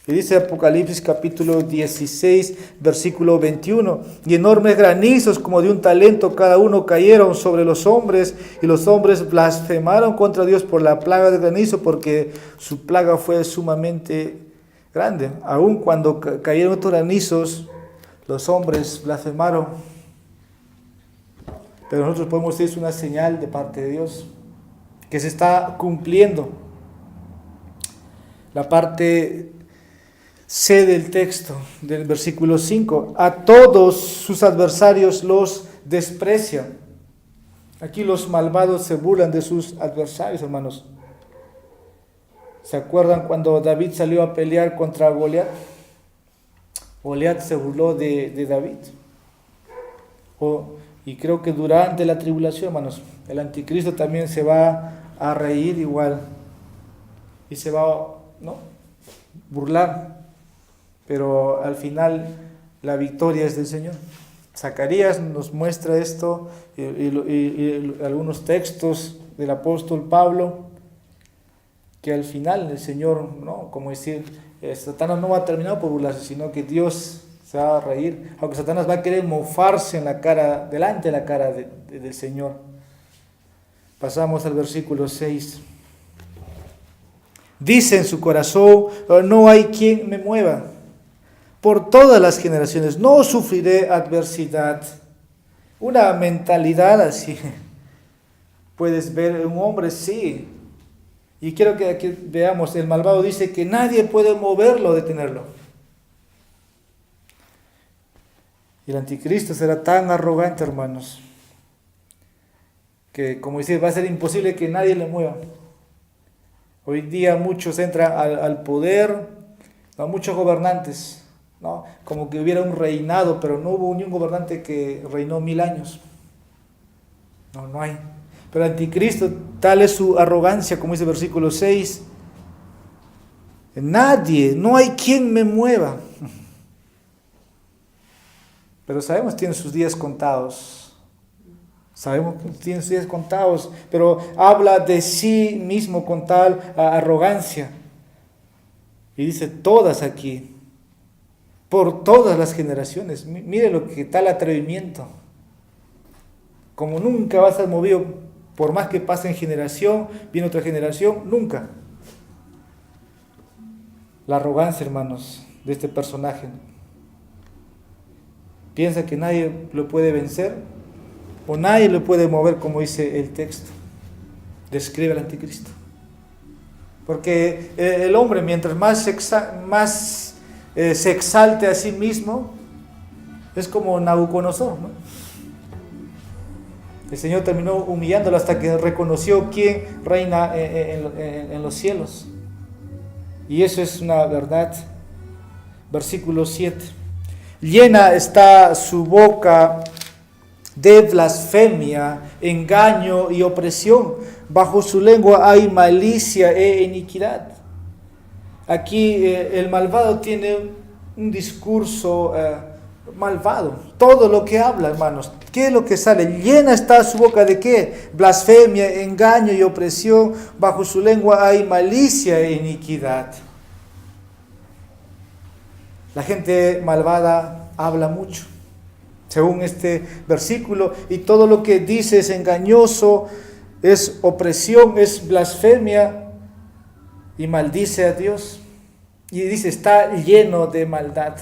Y dice Apocalipsis capítulo 16, versículo 21, y enormes granizos como de un talento cada uno cayeron sobre los hombres, y los hombres blasfemaron contra Dios por la plaga de granizo, porque su plaga fue sumamente grande. Aun cuando cayeron estos granizos, los hombres blasfemaron. Pero nosotros podemos decir es una señal de parte de Dios, que se está cumpliendo. La parte C del texto, del versículo 5, a todos sus adversarios los desprecian. Aquí los malvados se burlan de sus adversarios, hermanos. ¿Se acuerdan cuando David salió a pelear contra Goliat? Goliat se burló de David. Y creo que durante la tribulación, hermanos, el anticristo también se va a reír igual. Y se va a burlar. Pero al final la victoria es del Señor. Zacarías nos muestra esto y algunos textos del apóstol Pablo, que al final el Señor, como decir, Satanás no va a terminar por burlarse, sino que Dios se va a reír, aunque Satanás va a querer mofarse delante de la cara del Señor. Pasamos al versículo 6. Dice en su corazón, no hay quien me mueva. Por todas las generaciones no sufriré adversidad. Una mentalidad así. Puedes ver un hombre, sí. Y quiero que aquí veamos, el malvado dice que nadie puede moverlo o detenerlo. Y el anticristo será tan arrogante, hermanos, que como dice, va a ser imposible que nadie le mueva. Hoy día muchos entran al poder, muchos gobernantes, como que hubiera un reinado, pero no hubo ni un gobernante que reinó 1000 años. No hay. Pero el anticristo, tal es su arrogancia, como dice el versículo 6. Nadie, no hay quien me mueva. Pero sabemos que tiene sus días contados. Sabemos que tiene sus días contados, pero habla de sí mismo con tal arrogancia. Y dice todas aquí. Por todas las generaciones. Mire lo que tal atrevimiento. Como nunca va a ser movido, por más que pase en generación, viene otra generación, nunca. La arrogancia, hermanos, de este personaje. Piensa que nadie lo puede vencer o nadie lo puede mover, como dice el texto. Describe al anticristo. Porque el hombre, mientras más se exalte a sí mismo, es como Nabucodonosor, ¿no? El Señor terminó humillándolo hasta que reconoció quién reina en los cielos. Y eso es una verdad. Versículo 7. Llena está su boca de blasfemia, engaño y opresión. Bajo su lengua hay malicia e iniquidad. Aquí el malvado tiene un discurso malvado. Todo lo que habla, hermanos, ¿qué es lo que sale? Llena está su boca de ¿qué? Blasfemia, engaño y opresión. Bajo su lengua hay malicia e iniquidad. La gente malvada habla mucho, según este versículo, y todo lo que dice es engañoso, es opresión, es blasfemia, y maldice a Dios. Y dice, está lleno de maldad.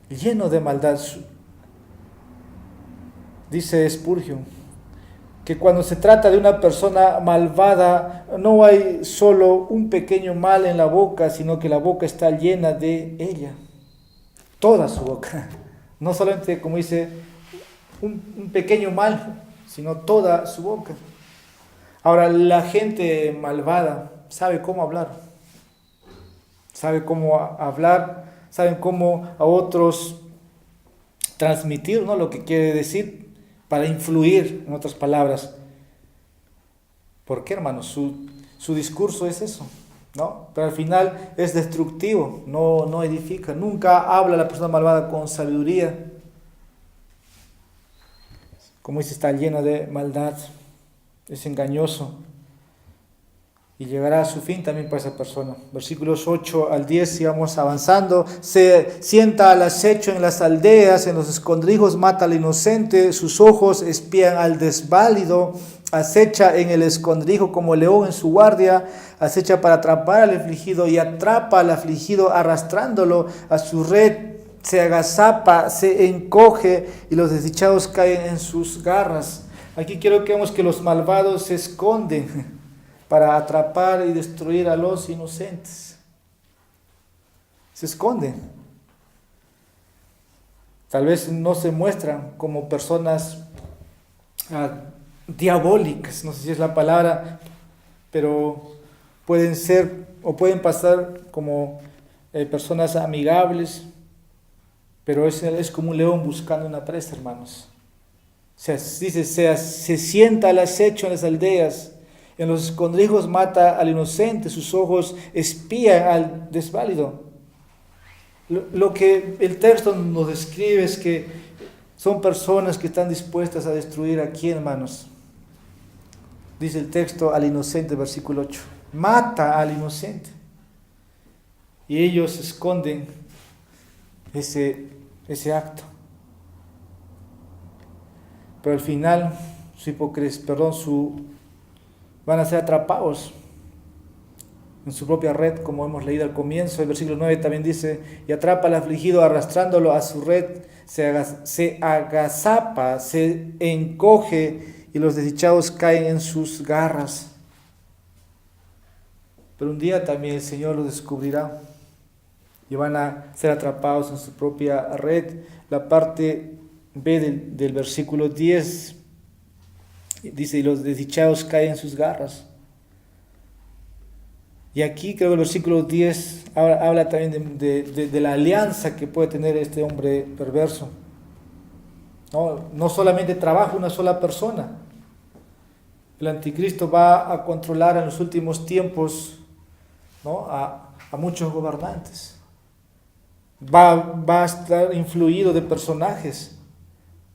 Lleno de maldad. Dice Spurgeon que cuando se trata de una persona malvada, no hay solo un pequeño mal en la boca, sino que la boca está llena de ella. Toda su boca. No solamente, como dice, un pequeño mal, sino toda su boca. Ahora, la gente malvada sabe cómo hablar. Sabe cómo hablar, saben cómo a otros transmitir, ¿no?, lo que quiere decir, para influir, en otras palabras. ¿Por qué, hermanos? Su discurso es eso, ¿no? Pero al final es destructivo, no edifica. Nunca habla la persona malvada con sabiduría. Como dice, está lleno de maldad, es engañoso. y llegará a su fin también para esa persona. Versículos 8 al 10, sigamos avanzando. Se sienta al acecho en las aldeas, en los escondrijos mata al inocente, sus ojos espían al desválido, acecha en el escondrijo como león en su guardia, acecha para atrapar al afligido y atrapa al afligido arrastrándolo a su red, se agazapa, se encoge y los desdichados caen en sus garras. Aquí quiero que veamos que los malvados se esconden para atrapar y destruir a los inocentes. Se esconden. Tal vez no se muestran como personas diabólicas, no sé si es la palabra, pero pueden ser o pueden pasar como personas amigables, pero es como un león buscando una presa, hermanos. Dice, se sienta al acecho en las aldeas, en los escondrijos mata al inocente, sus ojos espían al desválido. Lo que el texto nos describe es que son personas que están dispuestas a destruir a quién, hermanos. Dice el texto al inocente, versículo 8. Mata al inocente. Y ellos esconden ese acto. Pero al final, van a ser atrapados en su propia red, como hemos leído al comienzo. El versículo 9 también dice, y atrapa al afligido arrastrándolo a su red, se agazapa, se encoge y los desdichados caen en sus garras. Pero un día también el Señor los descubrirá y van a ser atrapados en su propia red. La parte B del versículo 10 dice, y los desdichados caen en sus garras. Y aquí creo que el versículo 10 habla también de la alianza que puede tener este hombre perverso. No solamente trabaja una sola persona. El anticristo va a controlar en los últimos tiempos, ¿no?, a muchos gobernantes. Va a estar influido de personajes,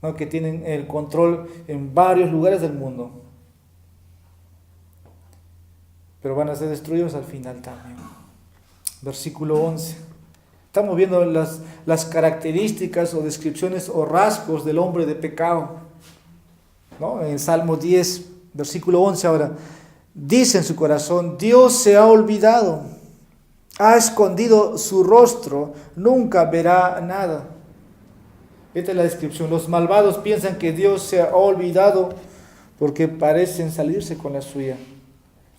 ¿no?, que tienen el control en varios lugares del mundo. Pero van a ser destruidos al final también. Versículo 11. Estamos viendo las características o descripciones o rasgos del hombre de pecado, ¿no? En Salmo 10, versículo 11 ahora. Dice en su corazón, Dios se ha olvidado, ha escondido su rostro, nunca verá nada. Esta es la descripción. Los malvados piensan que Dios se ha olvidado porque parecen salirse con la suya.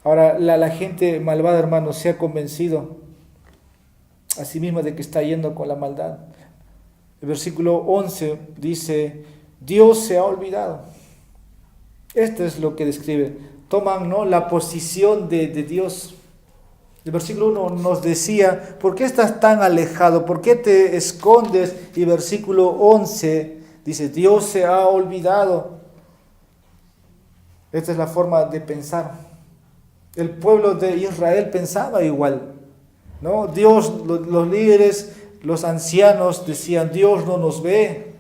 Ahora, la gente malvada, hermanos, se ha convencido a sí misma de que está yendo con la maldad. El versículo 11 dice, Dios se ha olvidado. Esto es lo que describe. Toman, ¿no?, la posición de Dios. El versículo 1 nos decía, ¿por qué estás tan alejado? ¿Por qué te escondes? Y versículo 11 dice, Dios se ha olvidado. Esta es la forma de pensar. El pueblo de Israel pensaba igual, ¿no? Dios, los líderes, los ancianos decían, Dios no nos ve.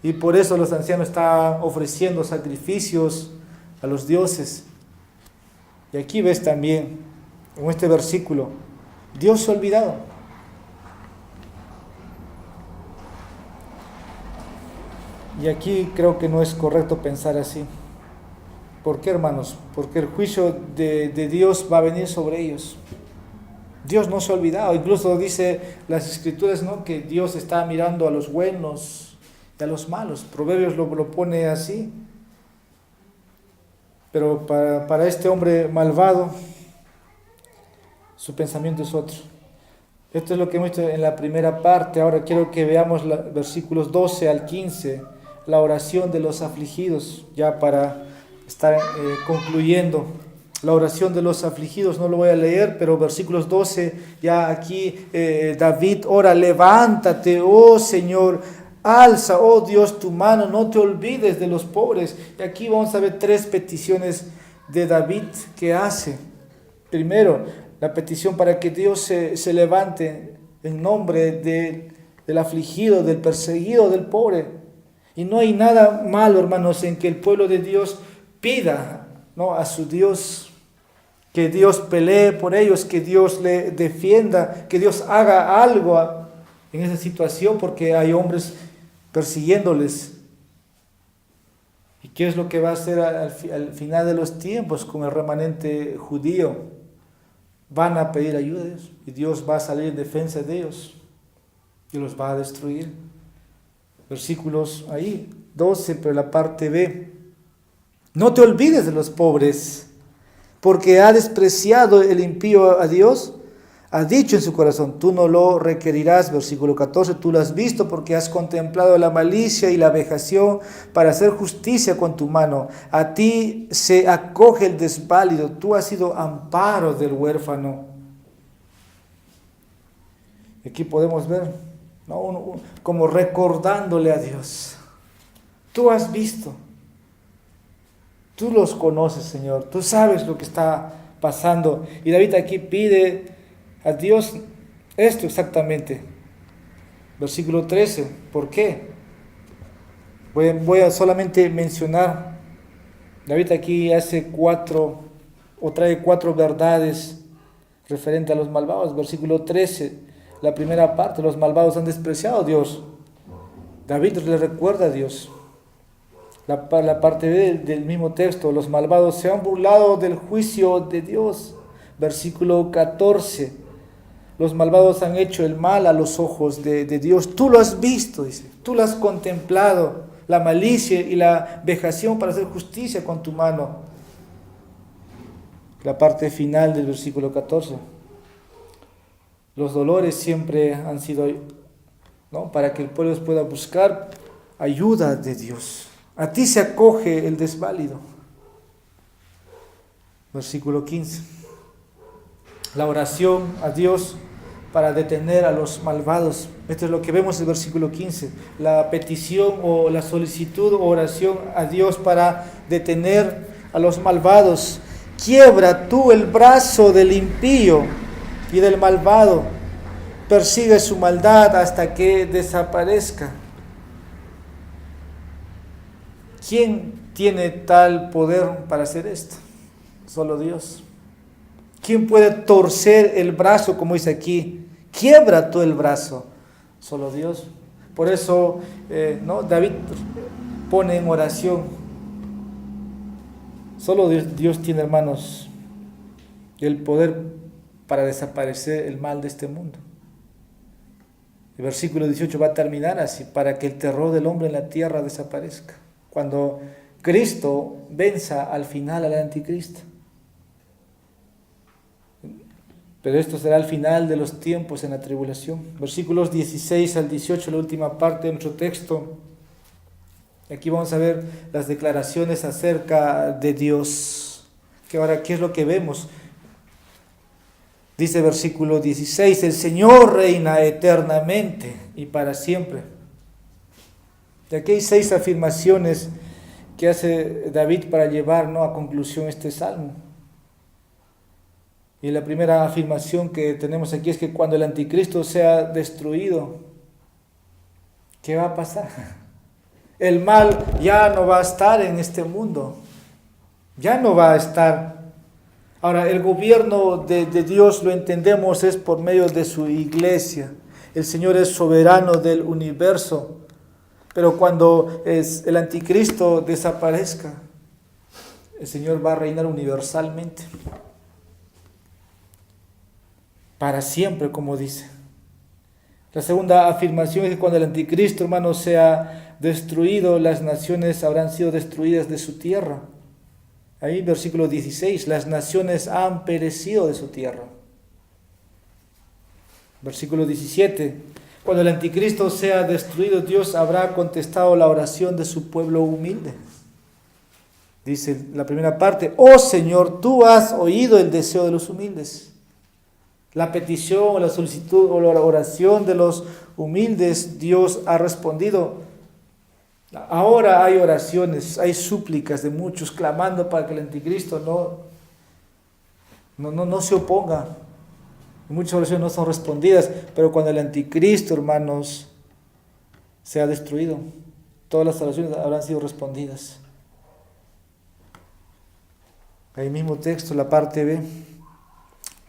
Y por eso los ancianos estaban ofreciendo sacrificios a los dioses. Y aquí ves también, en este versículo, Dios se ha olvidado. Y aquí creo que no es correcto pensar así. ¿Por qué, hermanos? Porque el juicio de Dios va a venir sobre ellos. Dios no se ha olvidado. Incluso dice las Escrituras, ¿no?, que Dios está mirando a los buenos y a los malos. Proverbios lo pone así. Pero para este hombre malvado, su pensamiento es otro. Esto es lo que hemos visto en la primera parte. Ahora quiero que veamos versículos 12 al 15, la oración de los afligidos, ya para estar concluyendo. La oración de los afligidos no lo voy a leer, pero versículos 12, ya aquí David ora, levántate, oh Señor, alza, oh Dios, tu mano, no te olvides de los pobres. Y aquí vamos a ver 3 peticiones de David que hace. Primero, la petición para que Dios se levante en nombre del afligido, del perseguido, del pobre. Y no hay nada malo, hermanos, en que el pueblo de Dios pida, ¿no?, a su Dios que Dios pelee por ellos, que Dios le defienda, que Dios haga algo en esa situación, porque hay hombres persiguiéndoles. ¿Y qué es lo que va a hacer al final de los tiempos con el remanente judío? Van a pedir ayuda a Dios y Dios va a salir en defensa de ellos y los va a destruir. Versículos ahí, 12, pero la parte B. No te olvides de los pobres, porque ha despreciado el impío a Dios. Ha dicho en su corazón, tú no lo requerirás. Versículo 14, tú lo has visto porque has contemplado la malicia y la vejación para hacer justicia con tu mano. A ti se acoge el desválido, tú has sido amparo del huérfano. Aquí podemos ver, ¿no? Como recordándole a Dios. Tú has visto, tú los conoces, Señor, tú sabes lo que está pasando. Y David aquí pide a Dios esto exactamente. Versículo 13, ¿por qué? Voy a solamente mencionar. David aquí trae cuatro verdades referente a los malvados. Versículo 13, la primera parte, los malvados han despreciado a Dios. David le recuerda a Dios. La parte B del mismo texto, los malvados se han burlado del juicio de Dios. Versículo 14, los malvados han hecho el mal a los ojos de Dios. Tú lo has visto, dice, tú lo has contemplado, la malicia y la vejación para hacer justicia con tu mano. La parte final del versículo 14. Los dolores siempre han sido, ¿no?, para que el pueblo pueda buscar ayuda de Dios. A ti se acoge el desválido. Versículo 15. La oración a Dios para detener a los malvados. Esto es lo que vemos en el versículo 15. La petición o la solicitud o oración a Dios para detener a los malvados. Quiebra tú el brazo del impío y del malvado. Persigue su maldad hasta que desaparezca. ¿Quién tiene tal poder para hacer esto? Solo Dios. ¿Quién puede torcer el brazo, como dice aquí? Quiebra tú el brazo. Solo Dios. Por eso David pone en oración. Solo Dios tiene, hermanos, el poder para desaparecer el mal de este mundo. El versículo 18 va a terminar así: para que el terror del hombre en la tierra desaparezca. Cuando Cristo venza al final al anticristo. Pero esto será al final de los tiempos en la tribulación. Versículos 16 al 18, la última parte de nuestro texto. Aquí vamos a ver las declaraciones acerca de Dios. Que ahora, ¿qué es lo que vemos? Dice versículo 16, el Señor reina eternamente y para siempre. Y aquí hay 6 afirmaciones que hace David para llevar, a conclusión este salmo. Y la primera afirmación que tenemos aquí es que cuando el anticristo sea destruido, ¿qué va a pasar? El mal ya no va a estar en este mundo, ya no va a estar. Ahora, el gobierno de Dios, lo entendemos, es por medio de su iglesia. El Señor es soberano del universo, pero cuando el anticristo desaparezca, el Señor va a reinar universalmente. Para siempre, como dice. La segunda afirmación es que cuando el anticristo, hermano, sea destruido, las naciones habrán sido destruidas de su tierra. Ahí, versículo 16, las naciones han perecido de su tierra. Versículo 17, cuando el anticristo sea destruido, Dios habrá contestado la oración de su pueblo humilde. Dice la primera parte, oh Señor, tú has oído el deseo de los humildes. La petición, la solicitud o la oración de los humildes, Dios ha respondido. Ahora hay oraciones, hay súplicas de muchos clamando para que el anticristo no se oponga. Muchas oraciones no son respondidas, pero cuando el anticristo, hermanos, sea destruido, todas las oraciones habrán sido respondidas. Ahí mismo texto, la parte B.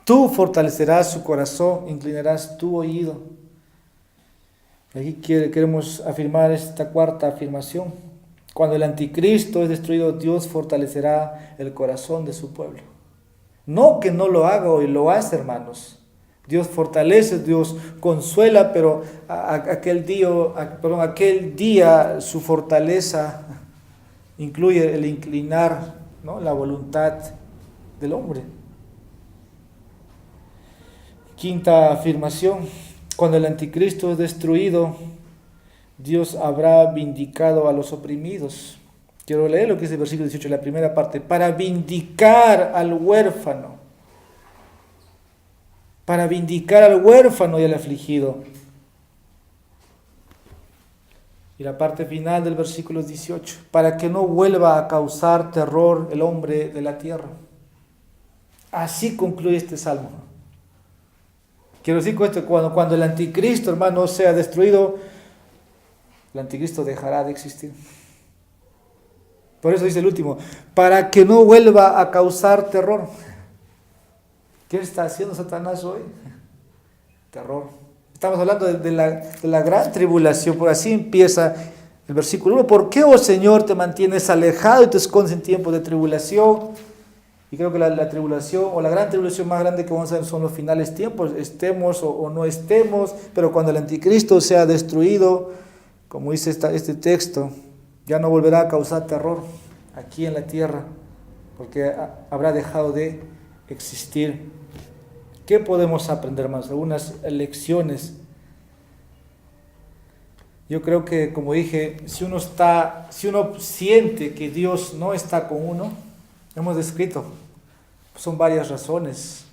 Tú fortalecerás su corazón, inclinarás tu oído. Aquí queremos afirmar esta cuarta afirmación. Cuando el anticristo es destruido, Dios fortalecerá el corazón de su pueblo. No que no lo haga hoy, lo hace, hermanos. Dios fortalece, Dios consuela, pero aquel día su fortaleza incluye el inclinar, ¿no?, la voluntad del hombre. Quinta afirmación. Cuando el anticristo es destruido, Dios habrá vindicado a los oprimidos. Quiero leer lo que dice el versículo 18, la primera parte. Para vindicar al huérfano. Para vindicar al huérfano y al afligido. Y la parte final del versículo 18. Para que no vuelva a causar terror el hombre de la tierra. Así concluye este salmo. Quiero decir con esto, cuando el anticristo, hermano, sea destruido, el anticristo dejará de existir. Por eso dice el último, para que no vuelva a causar terror. ¿Qué está haciendo Satanás hoy? Terror. Estamos hablando de la gran tribulación, por así empieza el versículo 1. ¿Por qué, oh Señor, te mantienes alejado y te escondes en tiempos de tribulación? Y creo que la tribulación, o la gran tribulación más grande que vamos a ver, son los finales tiempos, estemos o no estemos, pero cuando el anticristo sea destruido, como dice este texto, ya no volverá a causar terror aquí en la tierra, porque habrá dejado de existir. ¿Qué podemos aprender más? Algunas lecciones. Yo creo que, como dije, si uno siente que Dios no está con uno, hemos descrito, son varias razones.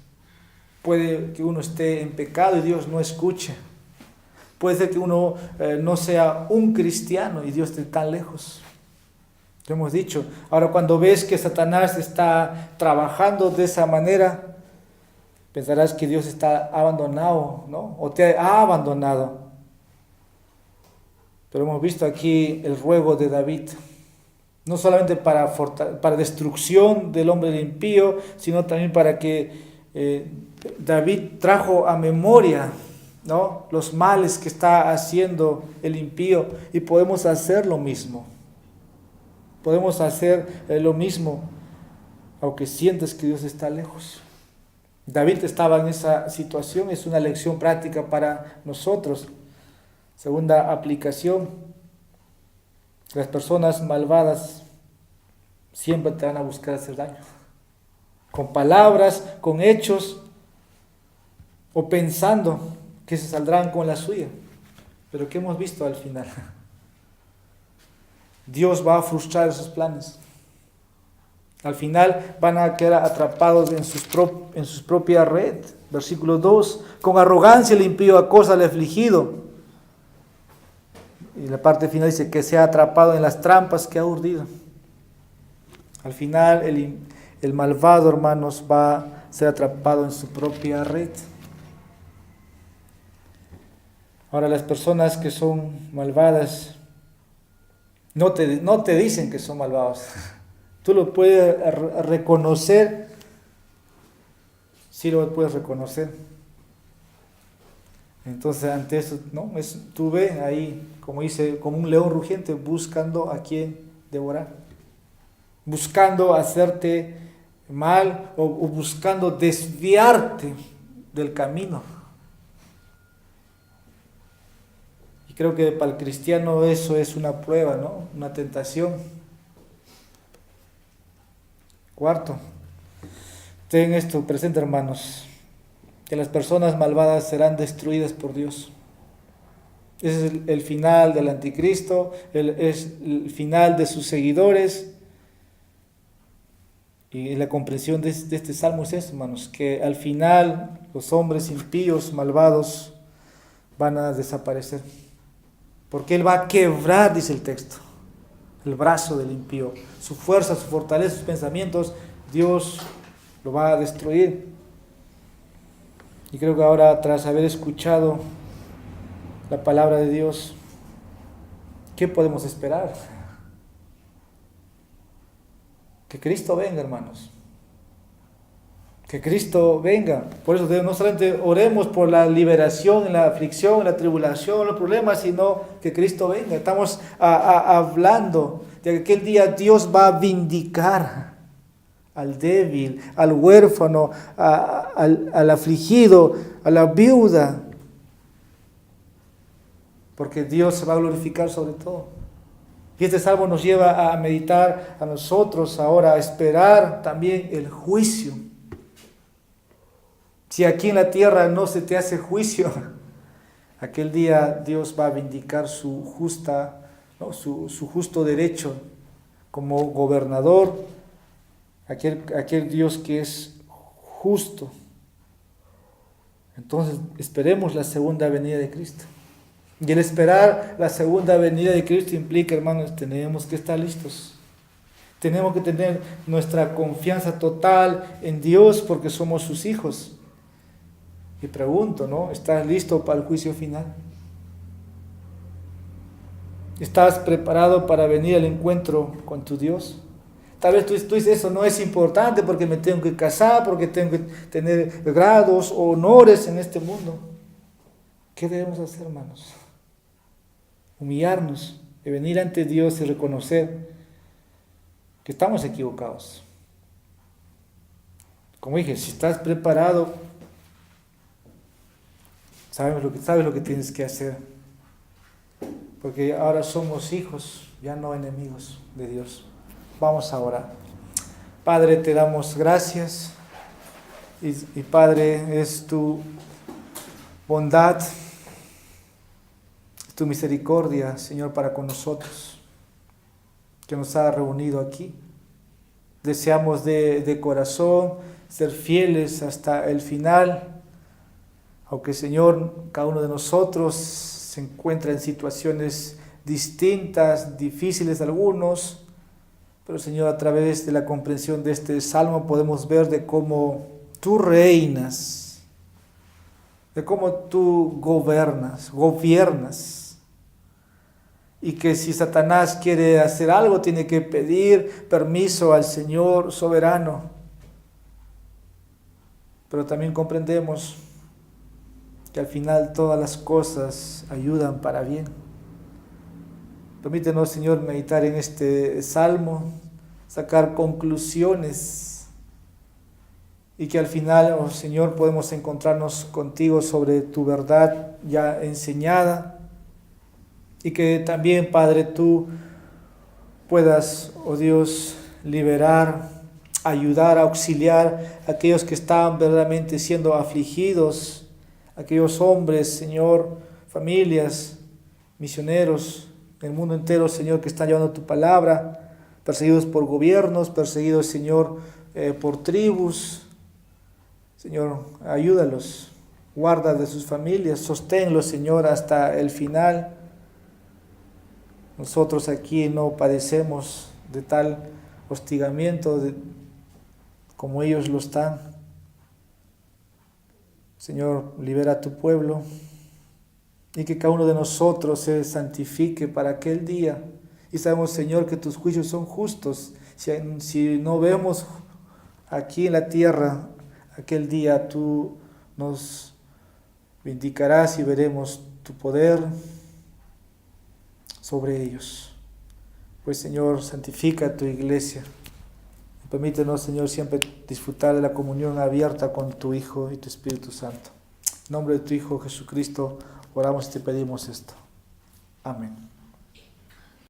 Puede que uno esté en pecado y Dios no escuche. Puede ser que uno no sea un cristiano y Dios esté tan lejos. Lo hemos dicho. Ahora, cuando ves que Satanás está trabajando de esa manera, pensarás que Dios está abandonado, ¿no? O te ha abandonado. Pero hemos visto aquí el ruego de David. No solamente para destrucción del hombre impío, sino también para que David trajo a memoria, ¿no?, los males que está haciendo el impío, y podemos hacer lo mismo. Podemos hacer lo mismo, aunque sientes que Dios está lejos. David estaba en esa situación, es una lección práctica para nosotros. Segunda aplicación. Las personas malvadas siempre te van a buscar hacer daño. Con palabras, con hechos, o pensando que se saldrán con la suya. Pero ¿qué hemos visto al final? Dios va a frustrar esos planes. Al final van a quedar atrapados en sus propias red. Versículo 2. Con arrogancia el impío acosa al afligido. Y la parte final dice que se ha atrapado en las trampas que ha urdido. Al final el malvado, hermanos, va a ser atrapado en su propia red. Ahora, las personas que son malvadas no te dicen que son malvados. Tú lo puedes reconocer. Sí lo puedes reconocer. Entonces, ante eso, ¿no? Tú ves ahí, como dice, como un león rugiente buscando a quien devorar. Buscando hacerte mal o buscando desviarte del camino. Y creo que para el cristiano eso es una prueba, ¿no? Una tentación. Cuarto, ten esto presente, hermanos, que las personas malvadas serán destruidas por Dios. Ese es el final del anticristo, es el final de sus seguidores. Y la comprensión de este salmo es esto, hermanos, que al final los hombres impíos, malvados, van a desaparecer. Porque Él va a quebrar, dice el texto, el brazo del impío. Su fuerza, su fortaleza, sus pensamientos, Dios lo va a destruir. Y creo que ahora, tras haber escuchado la palabra de Dios, ¿qué podemos esperar? Que Cristo venga, hermanos. Que Cristo venga. Por eso no solamente oremos por la liberación, en la aflicción, en la tribulación, en los problemas, sino que Cristo venga. Estamos hablando de que aquel día Dios va a vindicar al débil, al huérfano, al afligido, a la viuda. Porque Dios se va a glorificar sobre todo. Y este salmo nos lleva a meditar a nosotros ahora, a esperar también el juicio. Si aquí en la tierra no se te hace juicio, aquel día Dios va a vindicar su justo derecho como gobernador, aquel Dios que es justo. Entonces esperemos la segunda venida de Cristo. Y el esperar la segunda venida de Cristo implica, hermanos, tenemos que estar listos. Tenemos que tener nuestra confianza total en Dios porque somos sus hijos. Y pregunto, ¿no? ¿Estás listo para el juicio final? ¿Estás preparado para venir al encuentro con tu Dios? Tal vez tú dices, eso no es importante porque me tengo que casar, porque tengo que tener grados o honores en este mundo. ¿Qué debemos hacer, hermanos? Humillarnos y venir ante Dios y reconocer que estamos equivocados. Como dije, si estás preparado, sabes lo que tienes que hacer. Porque ahora somos hijos, ya no enemigos de Dios. Vamos a orar. Padre, te damos gracias. Y Padre, es tu bondad, es tu misericordia, Señor, para con nosotros, que nos ha reunido aquí. Deseamos de corazón ser fieles hasta el final. Aunque, Señor, cada uno de nosotros se encuentra en situaciones distintas, difíciles algunos, pero, Señor, a través de la comprensión de este salmo podemos ver de cómo tú reinas, de cómo tú gobiernas, y que si Satanás quiere hacer algo, tiene que pedir permiso al Señor soberano. Pero también comprendemos que al final todas las cosas ayudan para bien. Permítenos, Señor, meditar en este salmo, sacar conclusiones y que al final, oh Señor, podemos encontrarnos contigo sobre tu verdad ya enseñada y que también, Padre, tú puedas, oh Dios, liberar, ayudar, auxiliar a aquellos que estaban verdaderamente siendo afligidos, aquellos hombres, Señor, familias, misioneros, en el mundo entero, Señor, que están llevando tu palabra, perseguidos por gobiernos, perseguidos, Señor, por tribus. Señor, ayúdalos, guarda de sus familias, sosténlos, Señor, hasta el final. Nosotros aquí no padecemos de tal hostigamiento como ellos lo están. Señor, libera a tu pueblo y que cada uno de nosotros se santifique para aquel día. Y sabemos, Señor, que tus juicios son justos. Si no vemos aquí en la tierra, aquel día tú nos vindicarás y veremos tu poder sobre ellos. Pues, Señor, santifica a tu iglesia. Permítenos, Señor, siempre disfrutar de la comunión abierta con tu Hijo y tu Espíritu Santo. En nombre de tu Hijo Jesucristo, oramos y te pedimos esto. Amén.